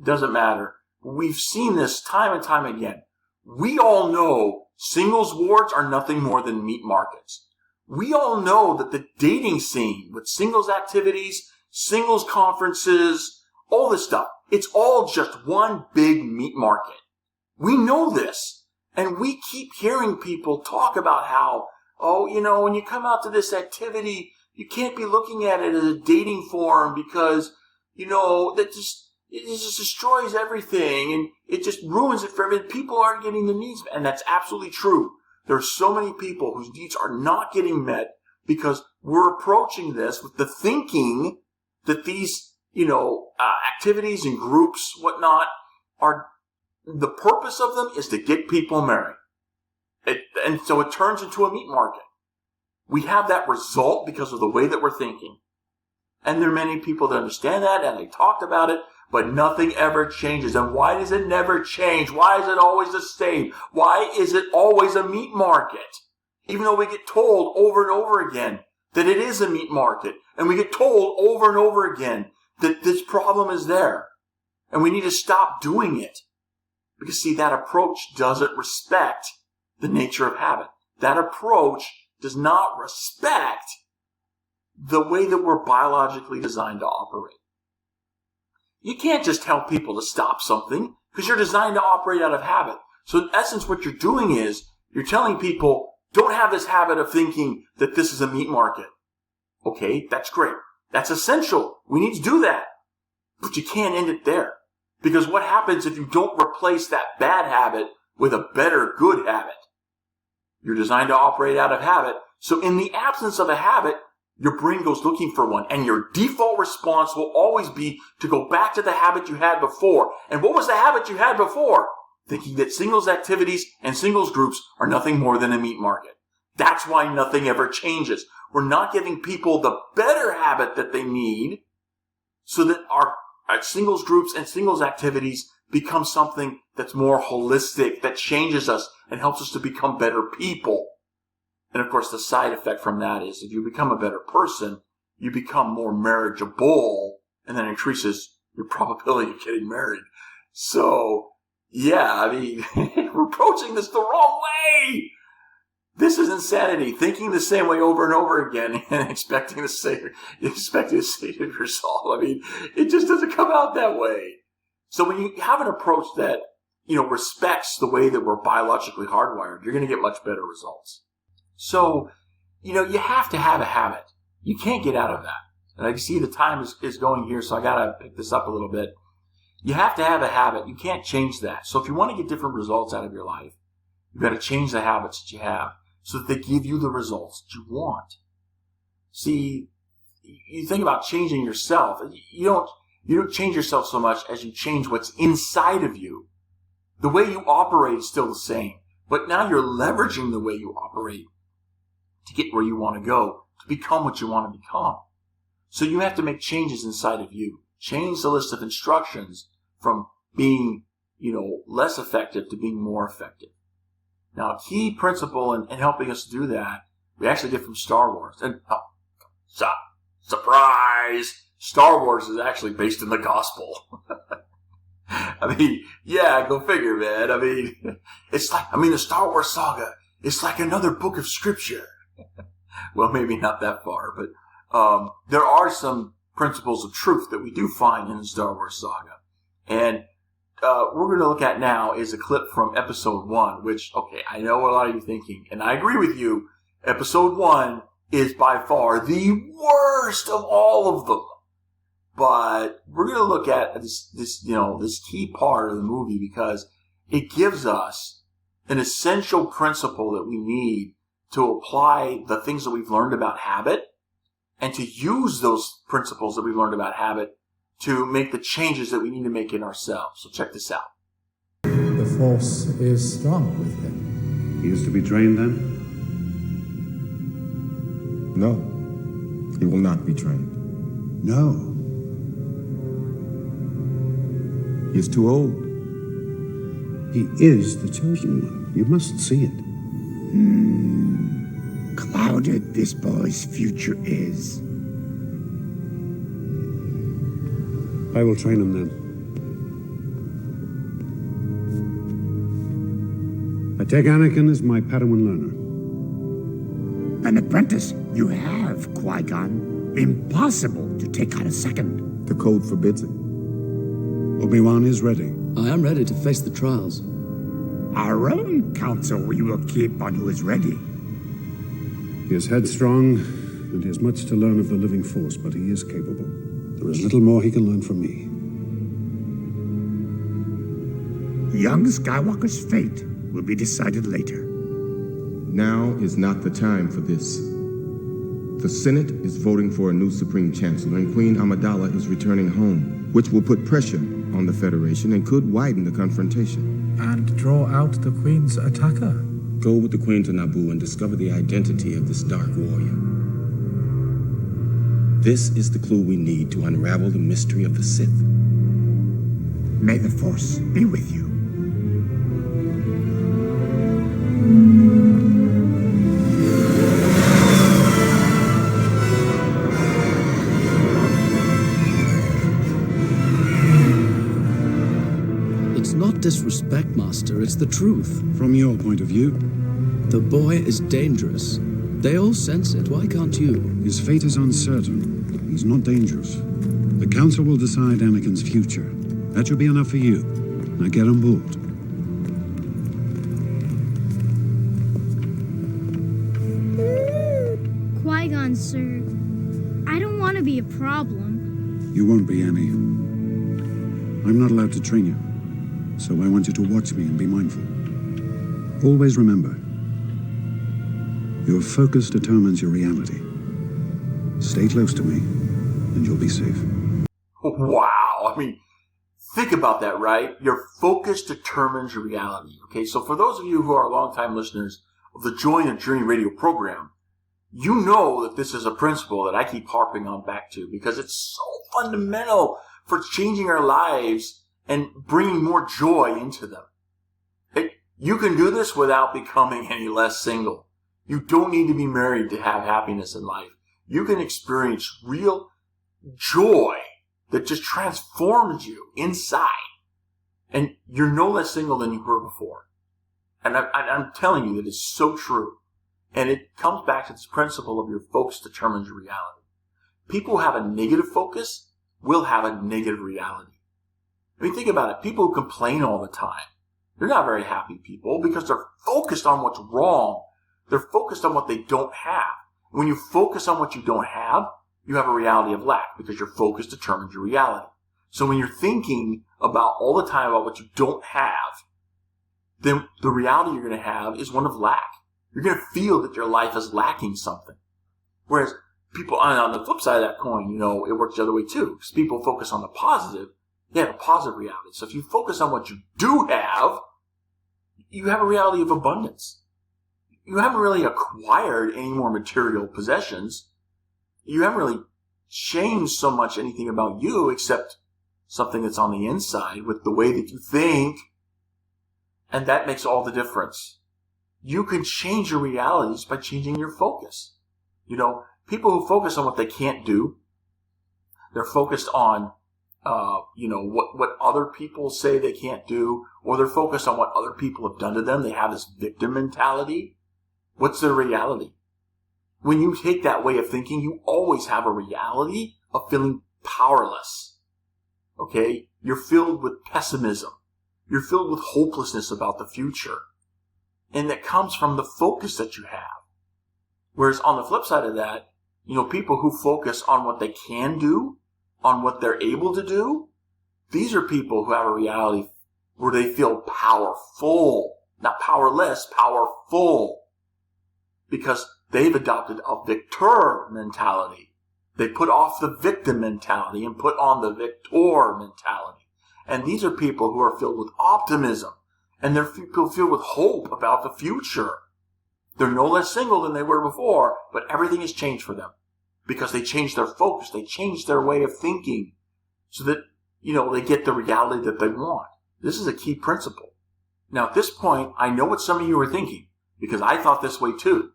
Doesn't matter. We've seen this time and time again. We all know singles wards are nothing more than meat markets. We all know that the dating scene with singles activities, singles conferences, all this stuff, it's all just one big meat market. We know this. And we keep hearing people talk about how, when you come out to this activity, you can't be looking at it as a dating forum because, it just destroys everything and it just ruins it for everyone. People aren't getting their needs met. And that's absolutely true. There are so many people whose needs are not getting met because we're approaching this with the thinking that these, activities and groups, whatnot, the purpose of them is to get people married. And so it turns into a meat market. We have that result because of the way that we're thinking. And there are many people that understand that and they talked about it, but nothing ever changes. And why does it never change? Why is it always the same? Why is it always a meat market? Even though we get told over and over again that it is a meat market. And we get told over and over again that this problem is there. And we need to stop doing it. Because see, that approach doesn't respect the nature of habit. That approach does not respect the way that we're biologically designed to operate. You can't just tell people to stop something because you're designed to operate out of habit. So in essence, what you're doing is you're telling people, don't have this habit of thinking that this is a meat market. Okay, that's great. That's essential. We need to do that. But you can't end it there. Because what happens if you don't replace that bad habit with a better good habit? You're designed to operate out of habit. So in the absence of a habit, your brain goes looking for one. And your default response will always be to go back to the habit you had before. And what was the habit you had before? Thinking that singles activities and singles groups are nothing more than a meat market. That's why nothing ever changes. We're not giving people the better habit that they need so that our singles groups and singles activities become something that's more holistic, that changes us and helps us to become better people. And of course, the side effect from that is if you become a better person, you become more marriageable, and that increases your probability of getting married. So, yeah, I mean, we're approaching this the wrong way. This is insanity. Thinking the same way over and over again and expecting the same result. I mean, it just doesn't come out that way. So when you have an approach that, respects the way that we're biologically hardwired, you're going to get much better results. So, you have to have a habit. You can't get out of that. And I see the time is going here, so I got to pick this up a little bit. You have to have a habit. You can't change that. So if you want to get different results out of your life, you've got to change the habits that you have so that they give you the results that you want. See, you think about changing yourself. You don't change yourself so much as you change what's inside of you. The way you operate is still the same, but now you're leveraging the way you operate to get where you want to go, to become what you want to become. So you have to make changes inside of you. Change the list of instructions from being, less effective to being more effective. Now, a key principle in helping us do that, we actually get from Star Wars. And, surprise! Star Wars is actually based in the gospel. I mean, yeah, go figure, man. I mean, the Star Wars saga, it's like another book of scripture. Well, maybe not that far, but there are some principles of truth that we do find in the Star Wars saga. And we're going to look at now is a clip from episode 1, which, okay, I know what a lot of you are thinking, and I agree with you. Episode 1 is by far the worst of all of them. But we're going to look at this key part of the movie because it gives us an essential principle that we need to apply the things that we've learned about habit and to use those principles that we've learned about habit to make the changes that we need to make in ourselves. So check this out. The Force is strong with him. He is to be trained then? No, he will not be trained. No. He is too old. He is the chosen one. You must see it. Clouded this boy's future is. I will train him then. I take Anakin as my Padawan learner. An apprentice you have, Qui-Gon. Impossible to take on a second. The code forbids it. Obi-Wan is ready. I am ready to face the trials. Our own counsel we will keep on who is ready. He is headstrong, and he has much to learn of the living force, but he is capable. There is little more he can learn from me. Young Skywalker's fate will be decided later. Now is not the time for this. The Senate is voting for a new Supreme Chancellor, and Queen Amidala is returning home, which will put pressure on the Federation and could widen the confrontation. And draw out the Queen's attacker. Go with the Queen to Naboo and discover the identity of this Dark Warrior. This is the clue we need to unravel the mystery of the Sith. May the Force be with you. It's not disrespect, Master, it's the truth. From your point of view, The boy is dangerous. They all sense it, why can't you? his fate is uncertain. He's not dangerous. The Council will decide Anakin's future. That should be enough for you. Now get on board. Qui-Gon, sir. I don't want to be a problem. You won't be, Annie. I'm not allowed to train you, so I want you to watch me and be mindful. Always remember, your focus determines your reality. Stay close to me, and you'll be safe. Wow. I mean, think about that, right? Your focus determines your reality. Okay, so for those of you who are longtime listeners, of the Joy in the Journey radio program, you know that this is a principle that I keep harping on back to because it's so fundamental for changing our lives and bringing more joy into them. You can do this without becoming any less single. You don't need to be married to have happiness in life. You can experience real joy that just transforms you inside. And you're no less single than you were before. And I'm telling you that it's so true. And it comes back to this principle of your focus determines your reality. People who have a negative focus will have a negative reality. I mean, think about it. People who complain all the time, they're not very happy people because they're focused on what's wrong. They're focused on what they don't have. When you focus on what you don't have, you have a reality of lack because your focus determines your reality. So when you're thinking about all the time about what you don't have, then the reality you're going to have is one of lack. You're going to feel that your life is lacking something. Whereas people on the flip side of that coin, it works the other way too. Because people focus on the positive, they have a positive reality. So if you focus on what you do have, you have a reality of abundance. You haven't really acquired any more material possessions. You haven't really changed so much anything about you except something that's on the inside with the way that you think. And that makes all the difference. You can change your realities by changing your focus. People who focus on what they can't do, they're focused on, what other people say they can't do, or they're focused on what other people have done to them. They have this victim mentality. What's their reality? When you take that way of thinking, you always have a reality of feeling powerless. Okay? You're filled with pessimism. You're filled with hopelessness about the future. And that comes from the focus that you have. Whereas on the flip side of that, people who focus on what they can do, on what they're able to do, these are people who have a reality where they feel powerful. Not powerless, powerful. Because they've adopted a victor mentality. They put off the victim mentality and put on the victor mentality. And these are people who are filled with optimism. And they're people filled with hope about the future. They're no less single than they were before, but everything has changed for them. Because they changed their focus. They changed their way of thinking. So that, they get the reality that they want. This is a key principle. Now, at this point, I know what some of you are thinking. Because I thought this way too.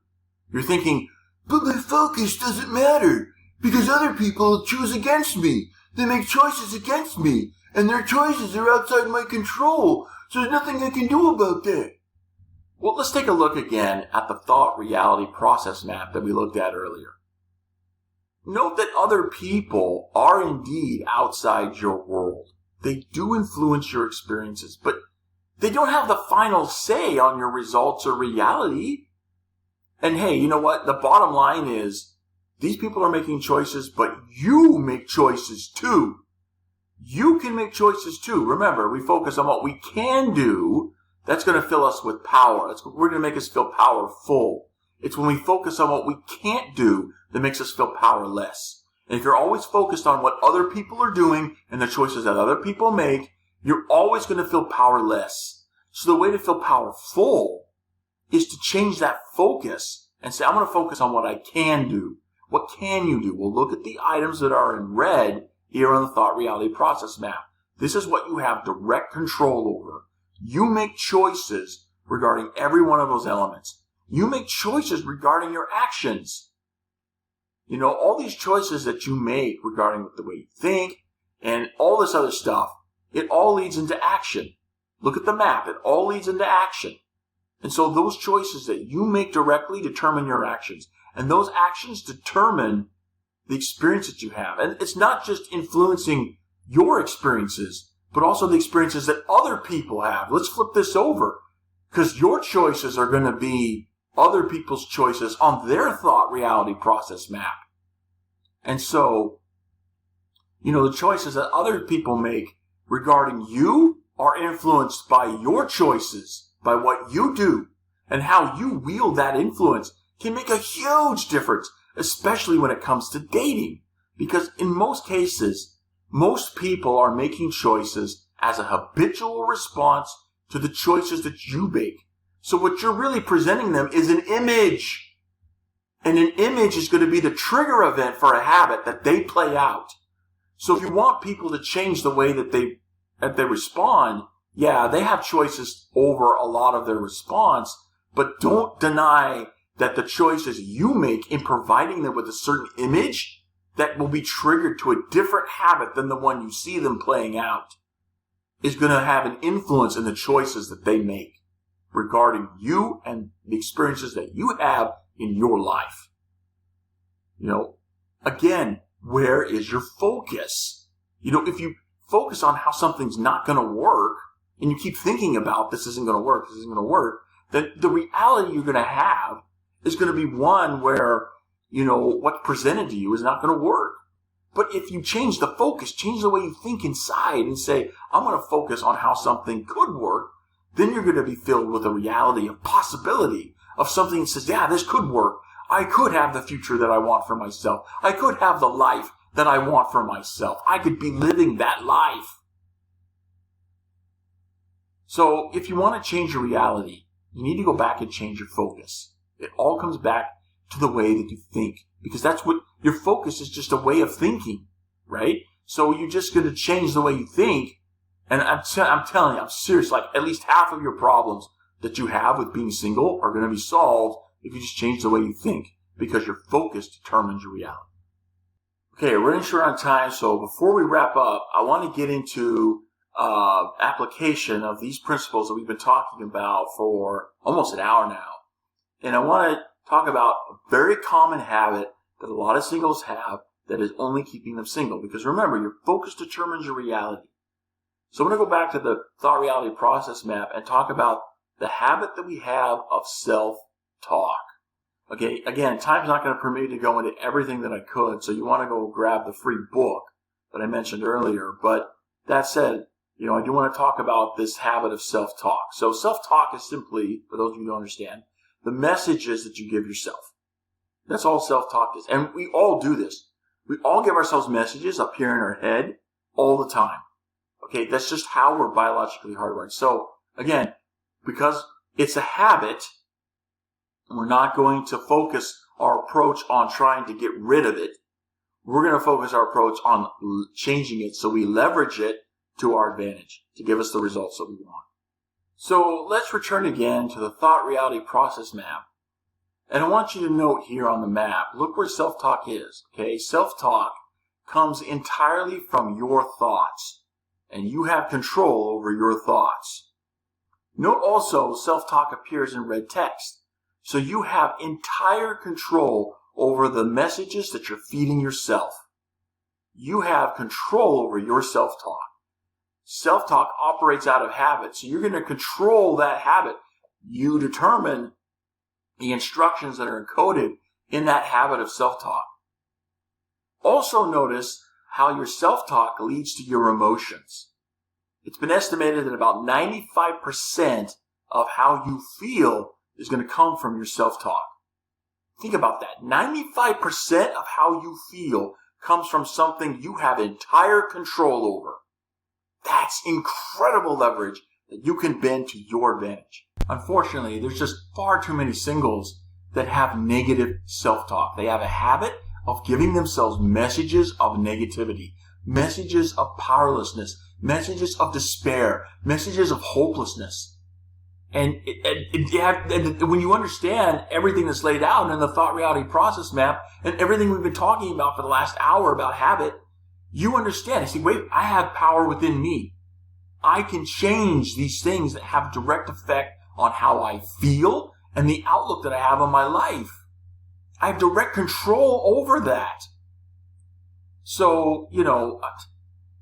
You're thinking, but my focus doesn't matter. Because other people choose against me. They make choices against me. And their choices are outside my control. So there's nothing I can do about that. Well, let's take a look again at the thought reality process map that we looked at earlier. Note that other people are indeed outside your world. They do influence your experiences, but they don't have the final say on your results or reality. And hey, you know what? The bottom line is, these people are making choices, but you make choices too. You can make choices too. Remember, we focus on what we can do. That's going to fill us with power. We're going to make us feel powerful. It's when we focus on what we can't do that makes us feel powerless. And if you're always focused on what other people are doing and the choices that other people make, you're always going to feel powerless. So the way to feel powerful is to change that focus and say, I'm going to focus on what I can do. What can you do? Well, look at the items that are in red here on the thought reality process map. This is what you have direct control over. You make choices regarding every one of those elements. You make choices regarding your actions. All these choices that you make regarding the way you think and all this other stuff, it all leads into action. Look at the map. It all leads into action. And so those choices that you make directly determine your actions. And those actions determine the experience that you have. And it's not just influencing your experiences, but also the experiences that other people have. Let's flip this over. Because your choices are going to be other people's choices on their thought reality process map. And so, the choices that other people make regarding you are influenced by your choices, by what you do, and how you wield that influence can make a huge difference, especially when it comes to dating. Because in most cases, most people are making choices as a habitual response to the choices that you make. So what you're really presenting them is an image. And an image is going to be the trigger event for a habit that they play out. So if you want people to change the way that they respond, yeah, they have choices over a lot of their response, but don't deny that the choices you make in providing them with a certain image that will be triggered to a different habit than the one you see them playing out is going to have an influence in the choices that they make regarding you and the experiences that you have in your life. Again, where is your focus? If you focus on how something's not going to work and you keep thinking about this isn't going to work, then the reality you're going to have is going to be one where, what's presented to you is not going to work. But if you change the focus, change the way you think inside and say, I'm going to focus on how something could work, then you're going to be filled with a reality of possibility of something that says, yeah, this could work. I could have the future that I want for myself. I could have the life that I want for myself. I could be living that life. So if you want to change your reality, you need to go back and change your focus. It all comes back to the way that you think, because that's what your focus is, just a way of thinking, right? So you're just going to change the way you think. And I'm telling you, I'm serious, like at least half of your problems that you have with being single are going to be solved if you just change the way you think, because your focus determines your reality. Okay, we're running short on time, so before we wrap up, I want to get into application of these principles that we've been talking about for almost an hour now. And I want to talk about a very common habit that a lot of singles have that is only keeping them single. Because remember, your focus determines your reality. So I'm going to go back to the thought reality process map and talk about the habit that we have of self-talk. Okay, again, time's not going to permit me to go into everything that I could, so you want to go grab the free book that I mentioned earlier. But that said, I do want to talk about this habit of self-talk. So self-talk is simply, for those of you who don't understand, the messages that you give yourself. That's all self-talk is. And we all do this. We all give ourselves messages up here in our head all the time. Okay, that's just how we're biologically hardwired. So, again, because it's a habit, we're not going to focus our approach on trying to get rid of it. We're going to focus our approach on changing it so we leverage it to our advantage to give us the results that we want. So let's return again to the thought reality process map. And I want you to note here on the map, look where self-talk is. Okay, self-talk comes entirely from your thoughts, and you have control over your thoughts. Note also, self-talk appears in red text. So you have entire control over the messages that you're feeding yourself. You have control over your self-talk. Self-talk operates out of habit, so you're going to control that habit. You determine the instructions that are encoded in that habit of self-talk. Also notice how your self-talk leads to your emotions. It's been estimated that about 95% of how you feel is going to come from your self-talk. Think about that. 95% of how you feel comes from something you have entire control over. That's incredible leverage that you can bend to your advantage. Unfortunately, there's just far too many singles that have negative self-talk. They have a habit of giving themselves messages of negativity, messages of powerlessness, messages of despair, messages of hopelessness. And when you understand everything that's laid out in the thought reality process map and everything we've been talking about for the last hour about habit, you understand. You see, wait, I have power within me. I can change these things that have direct effect on how I feel and the outlook that I have on my life. I have direct control over that. So,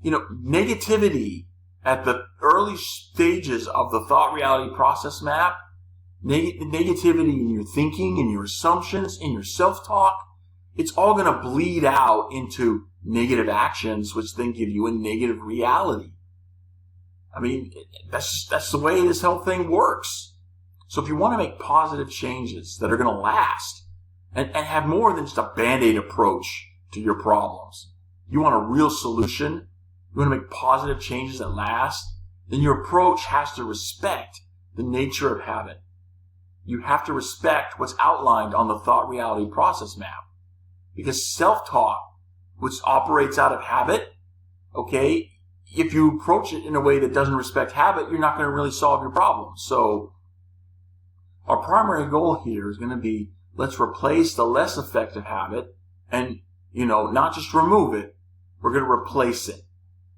negativity at the early stages of the thought reality process map, negativity in your thinking, in your assumptions, in your self-talk, it's all going to bleed out into negative actions, which then give you a negative reality. I mean, that's the way this whole thing works. So if you want to make positive changes that are going to last and have more than just a Band-Aid approach to your problems, you want a real solution, you want to make positive changes that last, then your approach has to respect the nature of habit. you have to respect what's outlined on the thought reality process map. Because self-talk, which operates out of habit, okay, if you approach it in a way that doesn't respect habit, you're not going to really solve your problem. So our primary goal here is going to be, let's replace the less effective habit and, not just remove it, we're going to replace it.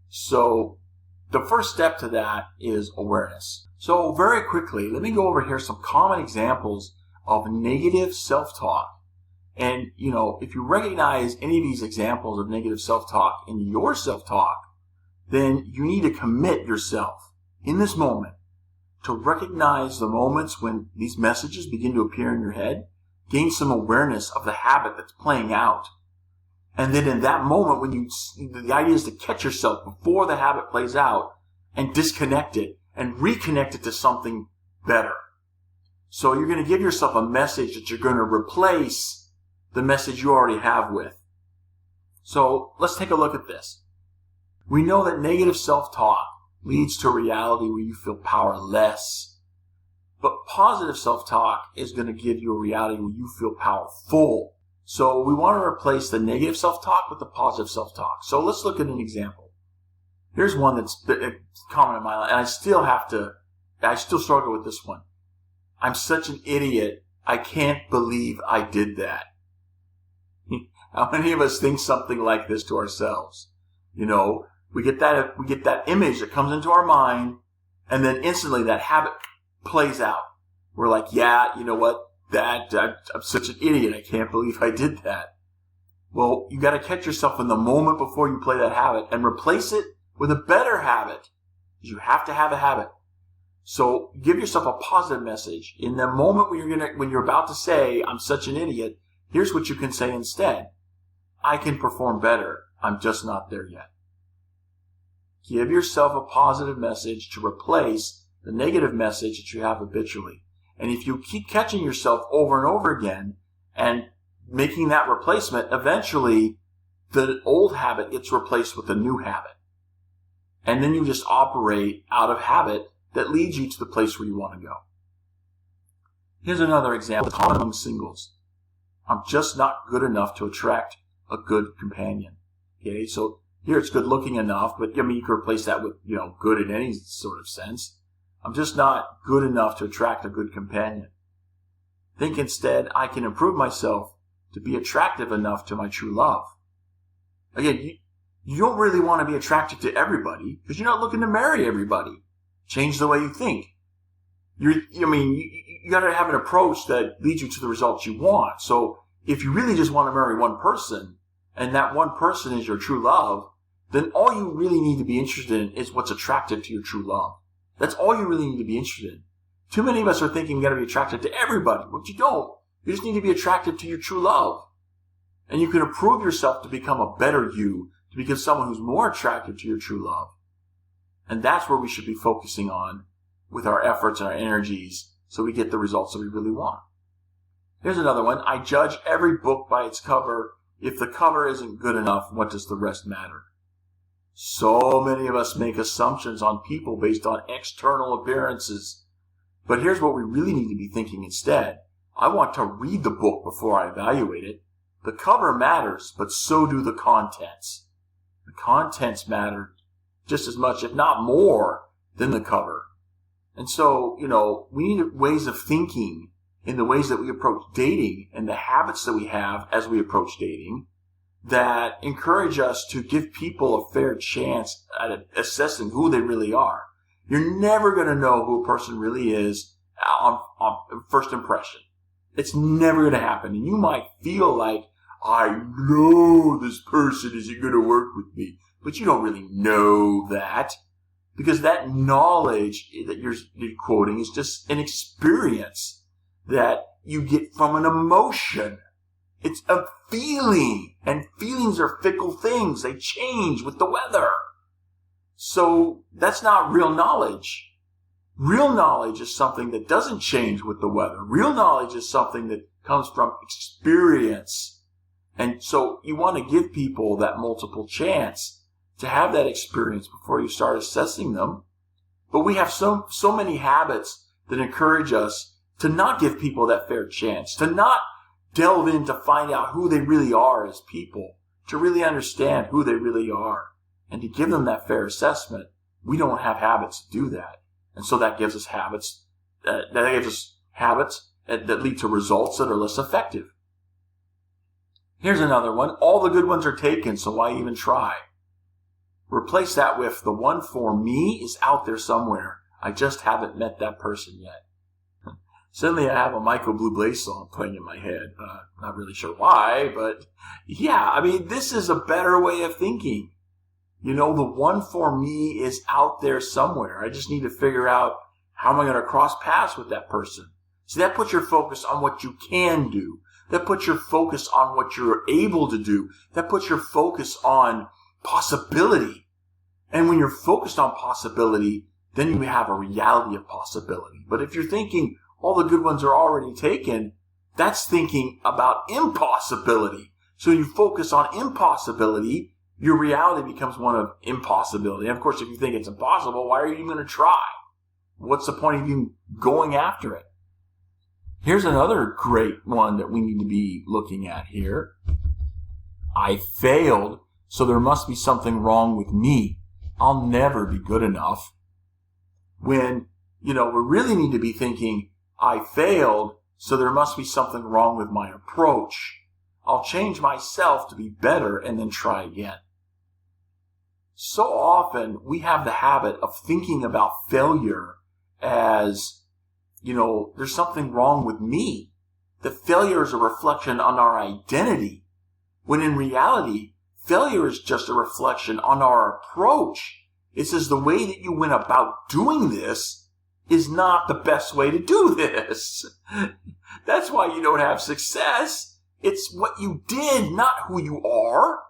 So the first step to that is awareness. So very quickly, let me go over here some common examples of negative self-talk. And, if you recognize any of these examples of negative self-talk in your self-talk, then you need to commit yourself in this moment to recognize the moments when these messages begin to appear in your head, gain some awareness of the habit that's playing out. And then in that moment, the idea is to catch yourself before the habit plays out and disconnect it and reconnect it to something better. So you're going to give yourself a message that you're going to replace the message you already have with. So let's take a look at this. We know that negative self-talk leads to a reality where you feel powerless. But positive self-talk is going to give you a reality where you feel powerful. So we want to replace the negative self-talk with the positive self-talk. So let's look at an example. Here's one that's common in my life, and I still struggle with this one. I'm such an idiot. I can't believe I did that. How many of us think something like this to ourselves? We get that image that comes into our mind, and then instantly that habit plays out. We're like, yeah, you know what? I'm such an idiot. I can't believe I did that. Well, you got to catch yourself in the moment before you play that habit and replace it with a better habit. You have to have a habit. So give yourself a positive message. In the moment when you're about to say, I'm such an idiot, here's what you can say instead. I can perform better. I'm just not there yet. Give yourself a positive message to replace the negative message that you have habitually. And if you keep catching yourself over and over again and making that replacement, eventually the old habit gets replaced with a new habit. And then you just operate out of habit that leads you to the place where you want to go. Here's another example, common among singles. I'm just not good enough to attract a good companion. Okay, so here it's good looking enough, but you can replace that with, good in any sort of sense. I'm just not good enough to attract a good companion. Think instead, I can improve myself to be attractive enough to my true love. Again, you don't really want to be attracted to everybody because you're not looking to marry everybody. Change the way you think. You got to have an approach that leads you to the results you want. So if you really just want to marry one person, and that one person is your true love, then all you really need to be interested in is what's attractive to your true love. That's all you really need to be interested in. Too many of us are thinking you got to be attracted to everybody, but you don't. You just need to be attracted to your true love. And you can improve yourself to become a better you, to become someone who's more attractive to your true love. And that's where we should be focusing on with our efforts and our energies so we get the results that we really want. Here's another one. I judge every book by its cover. If the cover isn't good enough, what does the rest matter? So many of us make assumptions on people based on external appearances. But here's what we really need to be thinking instead. I want to read the book before I evaluate it. The cover matters, but so do the contents. The contents matter just as much, if not more, than the cover. And so, we need ways of thinking in the ways that we approach dating and the habits that we have as we approach dating that encourage us to give people a fair chance at assessing who they really are. You're never going to know who a person really is on first impression. It's never going to happen. And you might feel like, I know this person isn't going to work with me. But you don't really know that. Because that knowledge that you're quoting is just an experience that you get from an emotion. It's a feeling. And feelings are fickle things. They change with the weather. So that's not real knowledge. Real knowledge is something that doesn't change with the weather. Real knowledge is something that comes from experience. And so you want to give people that multiple chance to have that experience before you start assessing them. But we have so many habits that encourage us to not give people that fair chance, to not delve in to find out who they really are as people, to really understand who they really are, and to give them that fair assessment. We don't have habits to do that. And so that gives us habits that lead to results that are less effective. Here's another one. All the good ones are taken, so why even try? Replace that with, the one for me is out there somewhere. I just haven't met that person yet. Suddenly I have a Michael Bublé song playing in my head. Not really sure why, but yeah, I mean, this is a better way of thinking. You know, the one for me is out there somewhere. I just need to figure out, how am I going to cross paths with that person? So that puts your focus on what you can do. That puts your focus on what you're able to do. That puts your focus on possibility. And when you're focused on possibility, then you have a reality of possibility. But if you're thinking all the good ones are already taken, that's thinking about impossibility. So you focus on impossibility, your reality becomes one of impossibility. And of course, if you think it's impossible, why are you even going to try? What's the point of even going after it? Here's another great one that we need to be looking at here. I failed, so there must be something wrong with me. I'll never be good enough. When, we really need to be thinking, I failed, so there must be something wrong with my approach. I'll change myself to be better and then try again. So often we have the habit of thinking about failure as, there's something wrong with me. The failure is a reflection on our identity, when in reality, failure is just a reflection on our approach. It says the way that you went about doing this is not the best way to do this. That's why you don't have success. It's what you did, not who you are.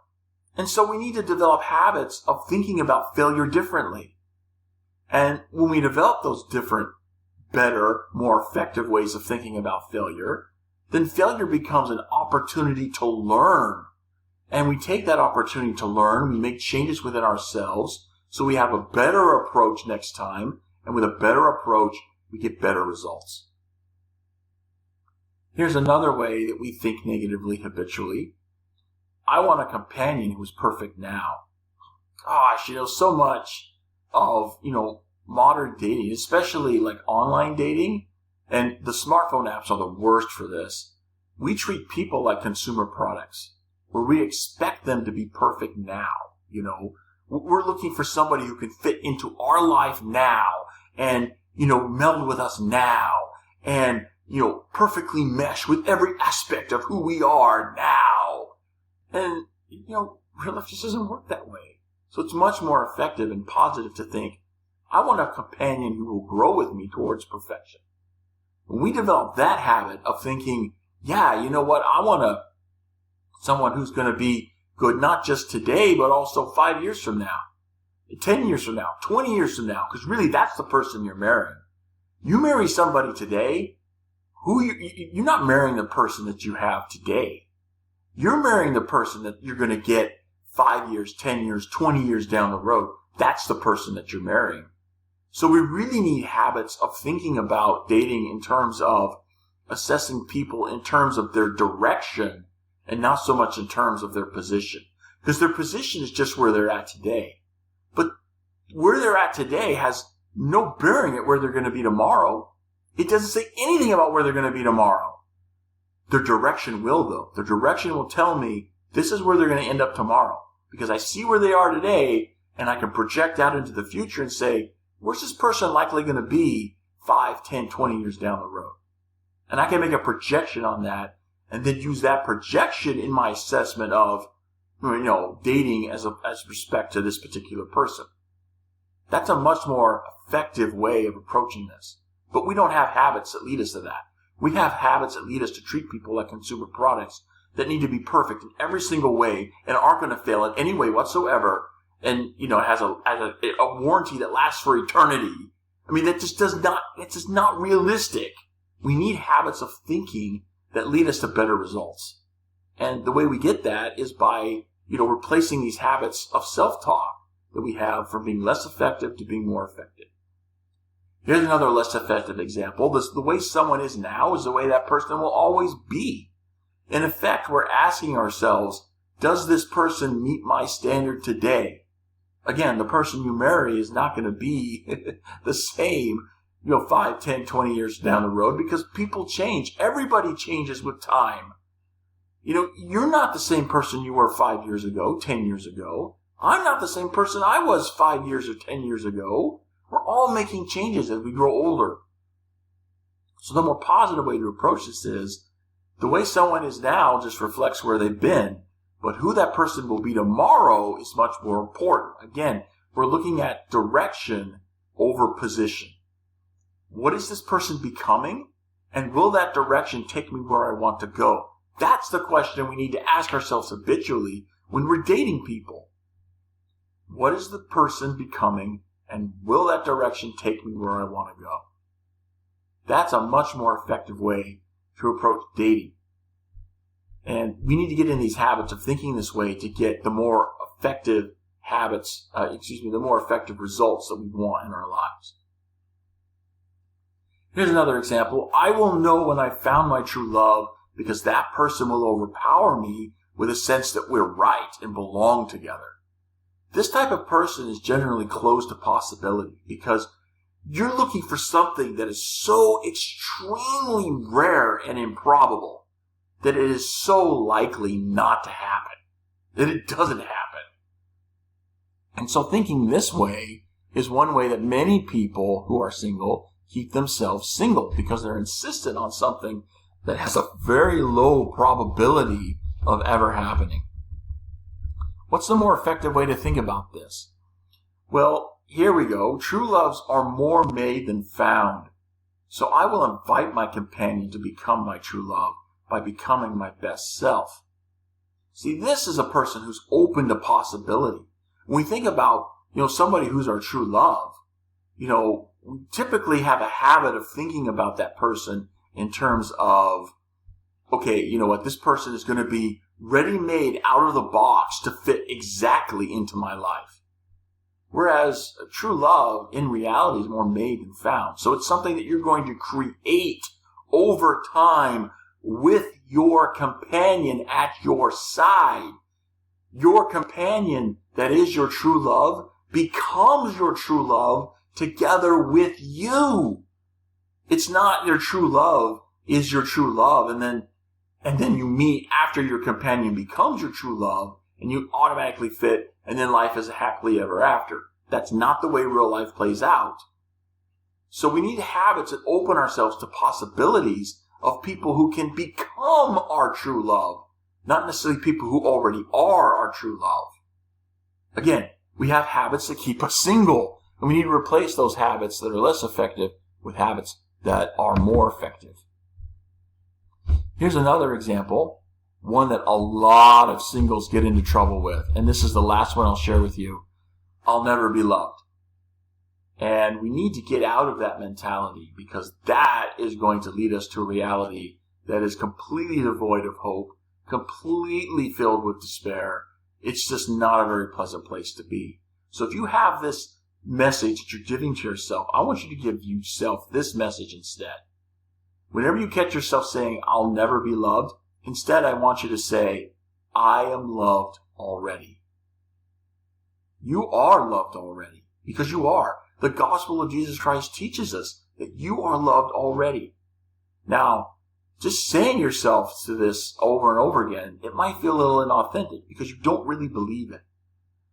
And so we need to develop habits of thinking about failure differently. And when we develop those different, better, more effective ways of thinking about failure, then failure becomes an opportunity to learn. And we take that opportunity to learn, we make changes within ourselves, so we have a better approach next time, and with a better approach, we get better results. Here's another way that we think negatively habitually. I want a companion who's perfect now. Gosh, so much of, modern dating, especially like online dating, and the smartphone apps are the worst for this. We treat people like consumer products, where we expect them to be perfect now, We're looking for somebody who can fit into our life now and, meld with us now and, perfectly mesh with every aspect of who we are now. And, real life just doesn't work that way. So it's much more effective and positive to think, I want a companion who will grow with me towards perfection. When we develop that habit of thinking, yeah, you know what, I want someone who's going to be good not just today, but also 5 years from now, 10 years from now, 20 years from now, because really that's the person you're marrying. You marry somebody today, you're not marrying the person that you have today. You're marrying the person that you're going to get 5 years, 10 years, 20 years down the road. That's the person that you're marrying. So we really need habits of thinking about dating in terms of assessing people in terms of their direction and not so much in terms of their position. Because their position is just where they're at today. But where they're at today has no bearing at where they're going to be tomorrow. It doesn't say anything about where they're going to be tomorrow. Their direction will, though. Their direction will tell me this is where they're going to end up tomorrow. Because I see where they are today, and I can project out into the future and say, where's this person likely going to be 5, 10, 20 years down the road? And I can make a projection on that and then use that projection in my assessment of, dating as respect to this particular person. That's a much more effective way of approaching this. But we don't have habits that lead us to that. We have habits that lead us to treat people like consumer products that need to be perfect in every single way and aren't going to fail in any way whatsoever. And, has a warranty that lasts for eternity. I mean, it's just not realistic. We need habits of thinking that lead us to better results. And the way we get that is by, replacing these habits of self-talk that we have from being less effective to being more effective. Here's another less effective example. The way someone is now is the way that person will always be. In effect, we're asking ourselves, does this person meet my standard today? Again, the person you marry is not going to be the same, 5, 10, 20 years down the road, because people change. Everybody changes with time. You're not the same person you were 5 years ago, 10 years ago. I'm not the same person I was 5 years or 10 years ago. We're all making changes as we grow older. So the more positive way to approach this is, the way someone is now just reflects where they've been, but who that person will be tomorrow is much more important. Again, we're looking at direction over position. What is this person becoming? And will that direction take me where I want to go? That's the question we need to ask ourselves habitually when we're dating people. What is the person becoming, and will that direction take me where I want to go? That's a much more effective way to approach dating. And we need to get in these habits of thinking this way to get the more effective the more effective results that we want in our lives. Here's another example. I will know when I found my true love because that person will overpower me with a sense that we're right and belong together. This type of person is generally closed to possibility because you're looking for something that is so extremely rare and improbable that it is so likely not to happen, that it doesn't happen. And so thinking this way is one way that many people who are single keep themselves single, because they're insistent on something that has a very low probability of ever happening. What's the more effective way to think about this? Well, here we go. True loves are more made than found. So I will invite my companion to become my true love by becoming my best self. See, this is a person who's open to possibility. When we think about, somebody who's our true love, we typically have a habit of thinking about that person in terms of, okay, you know what, this person is going to be ready-made out of the box to fit exactly into my life. Whereas true love, in reality, is more made than found. So it's something that you're going to create over time with your companion at your side. Your companion, that is your true love, becomes your true love together with you. It's not your true love is your true love, and then you meet after your companion becomes your true love, and you automatically fit, and then life is happily ever after. That's not the way real life plays out. So we need habits that open ourselves to possibilities of people who can become our true love, not necessarily people who already are our true love. Again, we have habits that keep us single, and we need to replace those habits that are less effective with habits that are more effective. Here's another example, one that a lot of singles get into trouble with, and this is the last one I'll share with you. I'll never be loved. And we need to get out of that mentality, because that is going to lead us to a reality that is completely devoid of hope, completely filled with despair. It's just not a very pleasant place to be. So if you have this message that you're giving to yourself, I want you to give yourself this message instead. Whenever you catch yourself saying, I'll never be loved, instead I want you to say, I am loved already. You are loved already, because you are. The gospel of Jesus Christ teaches us that you are loved already. Now, just saying yourself to this over and over again, it might feel a little inauthentic because you don't really believe it.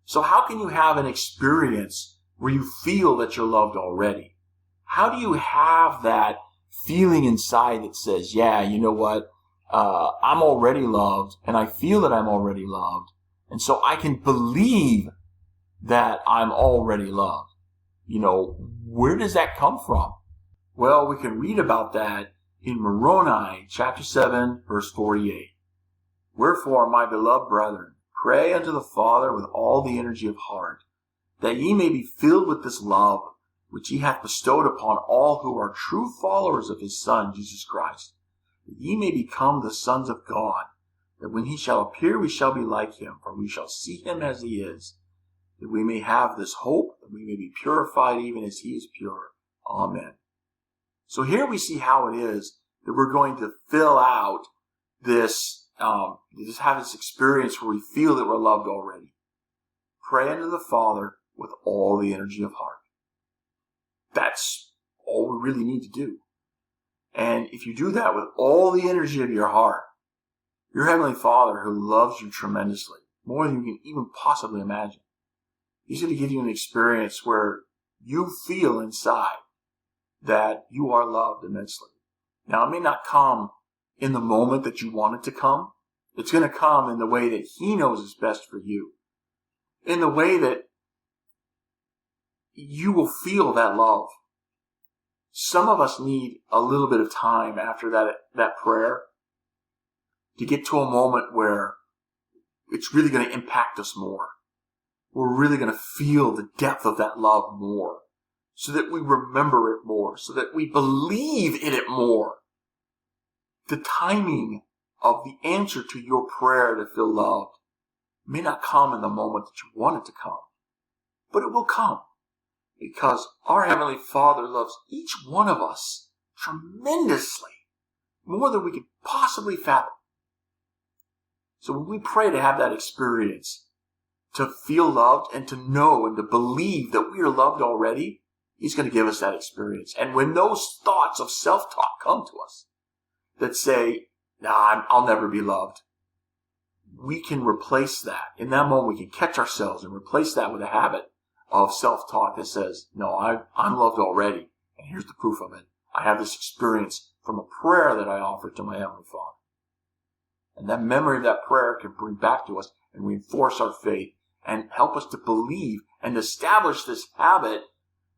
So how can you have an experience where you feel that you're loved already? How do you have that feeling inside that says, yeah, you know what, I'm already loved, and I feel that I'm already loved, and so I can believe that I'm already loved? Where does that come from? Well, we can read about that in Moroni, chapter 7, verse 48. Wherefore, my beloved brethren, pray unto the Father with all the energy of heart, that ye may be filled with this love, which he hath bestowed upon all who are true followers of his Son, Jesus Christ, that ye may become the sons of God, that when he shall appear we shall be like him, for we shall see him as he is, that we may have this hope, that we may be purified even as he is pure. Amen. So here we see how it is that we're going to fill out this, just have this experience where we feel that we're loved already. Pray unto the Father with all the energy of heart. That's all we really need to do. And if you do that with all the energy of your heart, your Heavenly Father, who loves you tremendously, more than you can even possibly imagine, He's going to give you an experience where you feel inside that you are loved immensely. Now, it may not come in the moment that you want it to come. It's going to come in the way that He knows is best for you. In the way that you will feel that love. Some of us need a little bit of time after that prayer to get to a moment where it's really going to impact us more. We're really going to feel the depth of that love more, so that we remember it more, so that we believe in it more. The timing of the answer to your prayer to feel loved may not come in the moment that you want it to come, but it will come, because our Heavenly Father loves each one of us tremendously, more than we could possibly fathom. So when we pray to have that experience, to feel loved and to know and to believe that we are loved already, He's going to give us that experience. And when those thoughts of self-talk come to us that say, nah, I'll never be loved, we can replace that. In that moment, we can catch ourselves and replace that with a habit of self-talk that says, no, I'm loved already. And here's the proof of it. I have this experience from a prayer that I offered to my Heavenly Father. And that memory of that prayer can bring back to us and reinforce our faith and help us to believe and establish this habit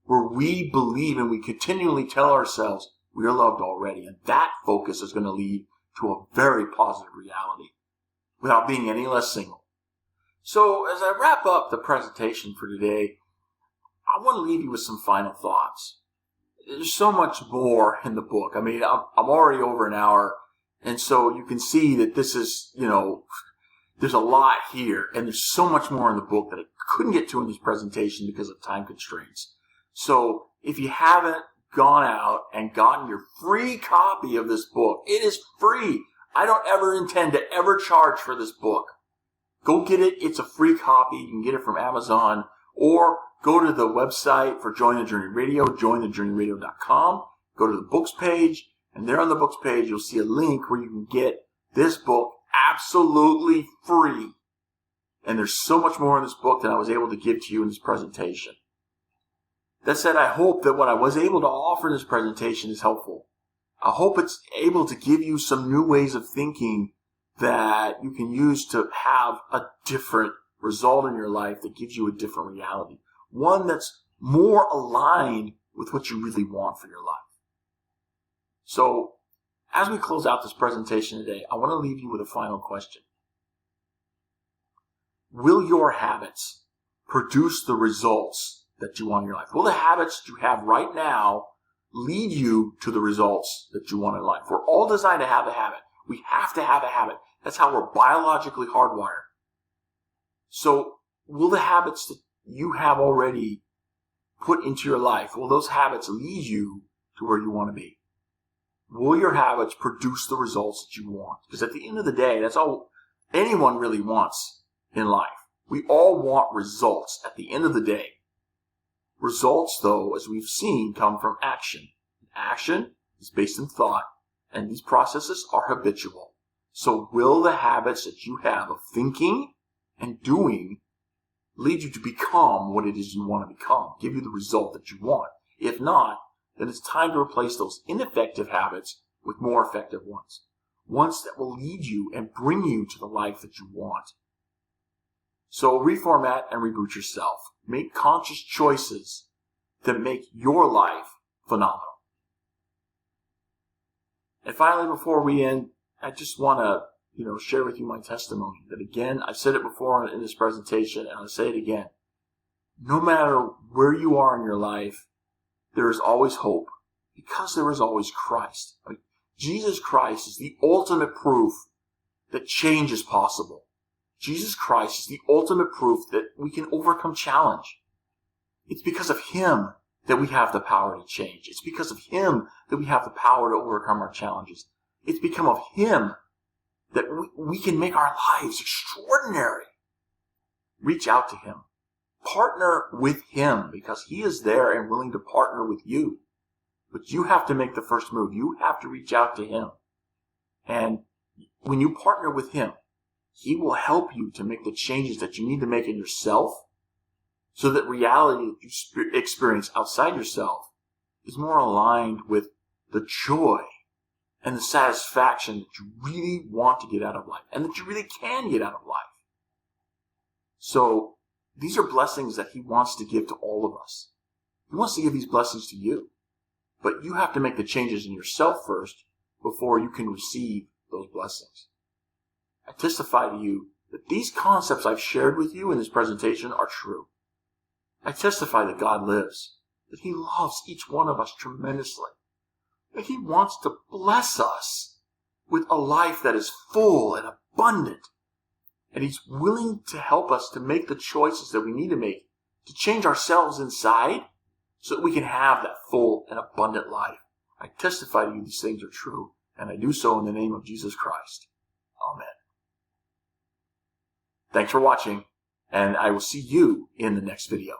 where we believe and we continually tell ourselves we are loved already. And that focus is going to lead to a very positive reality without being any less single. So as I wrap up the presentation for today, I want to leave you with some final thoughts. There's so much more in the book. I mean, I'm already over an hour, and so you can see that this is, there's a lot here, and there's so much more in the book that I couldn't get to in this presentation because of time constraints. So if you haven't gone out and gotten your free copy of this book, it is free. I don't ever intend to ever charge for this book. Go get it. It's a free copy. You can get it from Amazon, or go to the website for Join the Journey Radio, jointhejourneyradio.com. Go to the books page, and there on the books page, you'll see a link where you can get this book absolutely free. And there's so much more in this book than I was able to give to you in this presentation. That said, I hope that what I was able to offer in this presentation is helpful. I hope it's able to give you some new ways of thinking that you can use to have a different result in your life that gives you a different reality. One that's more aligned with what you really want for your life. So, as we close out this presentation today, I want to leave you with a final question. Will your habits produce the results that you want in your life? Will the habits that you have right now lead you to the results that you want in life? We're all designed to have a habit. We have to have a habit. That's how we're biologically hardwired. So, will the habits that you have already put into your life, will those habits lead you to where you want to be? Will your habits produce the results that you want? Because at the end of the day, that's all anyone really wants in life. We all want results at the end of the day. Results, though, as we've seen, come from action. Action is based in thought, and these processes are habitual. So will the habits that you have of thinking and doing lead you to become what it is you want to become, give you the result that you want? If not, then it's time to replace those ineffective habits with more effective ones. Ones that will lead you and bring you to the life that you want. So reformat and reboot yourself. Make conscious choices that make your life phenomenal. And finally, before we end, I just want to, share with you my testimony. That again, I've said it before in this presentation, and I'll say it again. No matter where you are in your life, there is always hope, because there is always Christ. Jesus Christ is the ultimate proof that change is possible. Jesus Christ is the ultimate proof that we can overcome challenge. It's because of Him that we have the power to change. It's because of him that we have the power to overcome our challenges. It's because of him that we can make our lives extraordinary. Reach out to him. Partner with him, because he is there and willing to partner with you. But you have to make the first move. You have to reach out to him. And when you partner with him, he will help you to make the changes that you need to make in yourself, so that reality that you experience outside yourself is more aligned with the joy and the satisfaction that you really want to get out of life and that you really can get out of life. So these are blessings that he wants to give to all of us. He wants to give these blessings to you. But you have to make the changes in yourself first before you can receive those blessings. I testify to you that these concepts I've shared with you in this presentation are true. I testify that God lives, that he loves each one of us tremendously, that he wants to bless us with a life that is full and abundant, and he's willing to help us to make the choices that we need to make to change ourselves inside so that we can have that full and abundant life. I testify to you these things are true, and I do so in the name of Jesus Christ. Amen. Thanks for watching, and I will see you in the next video.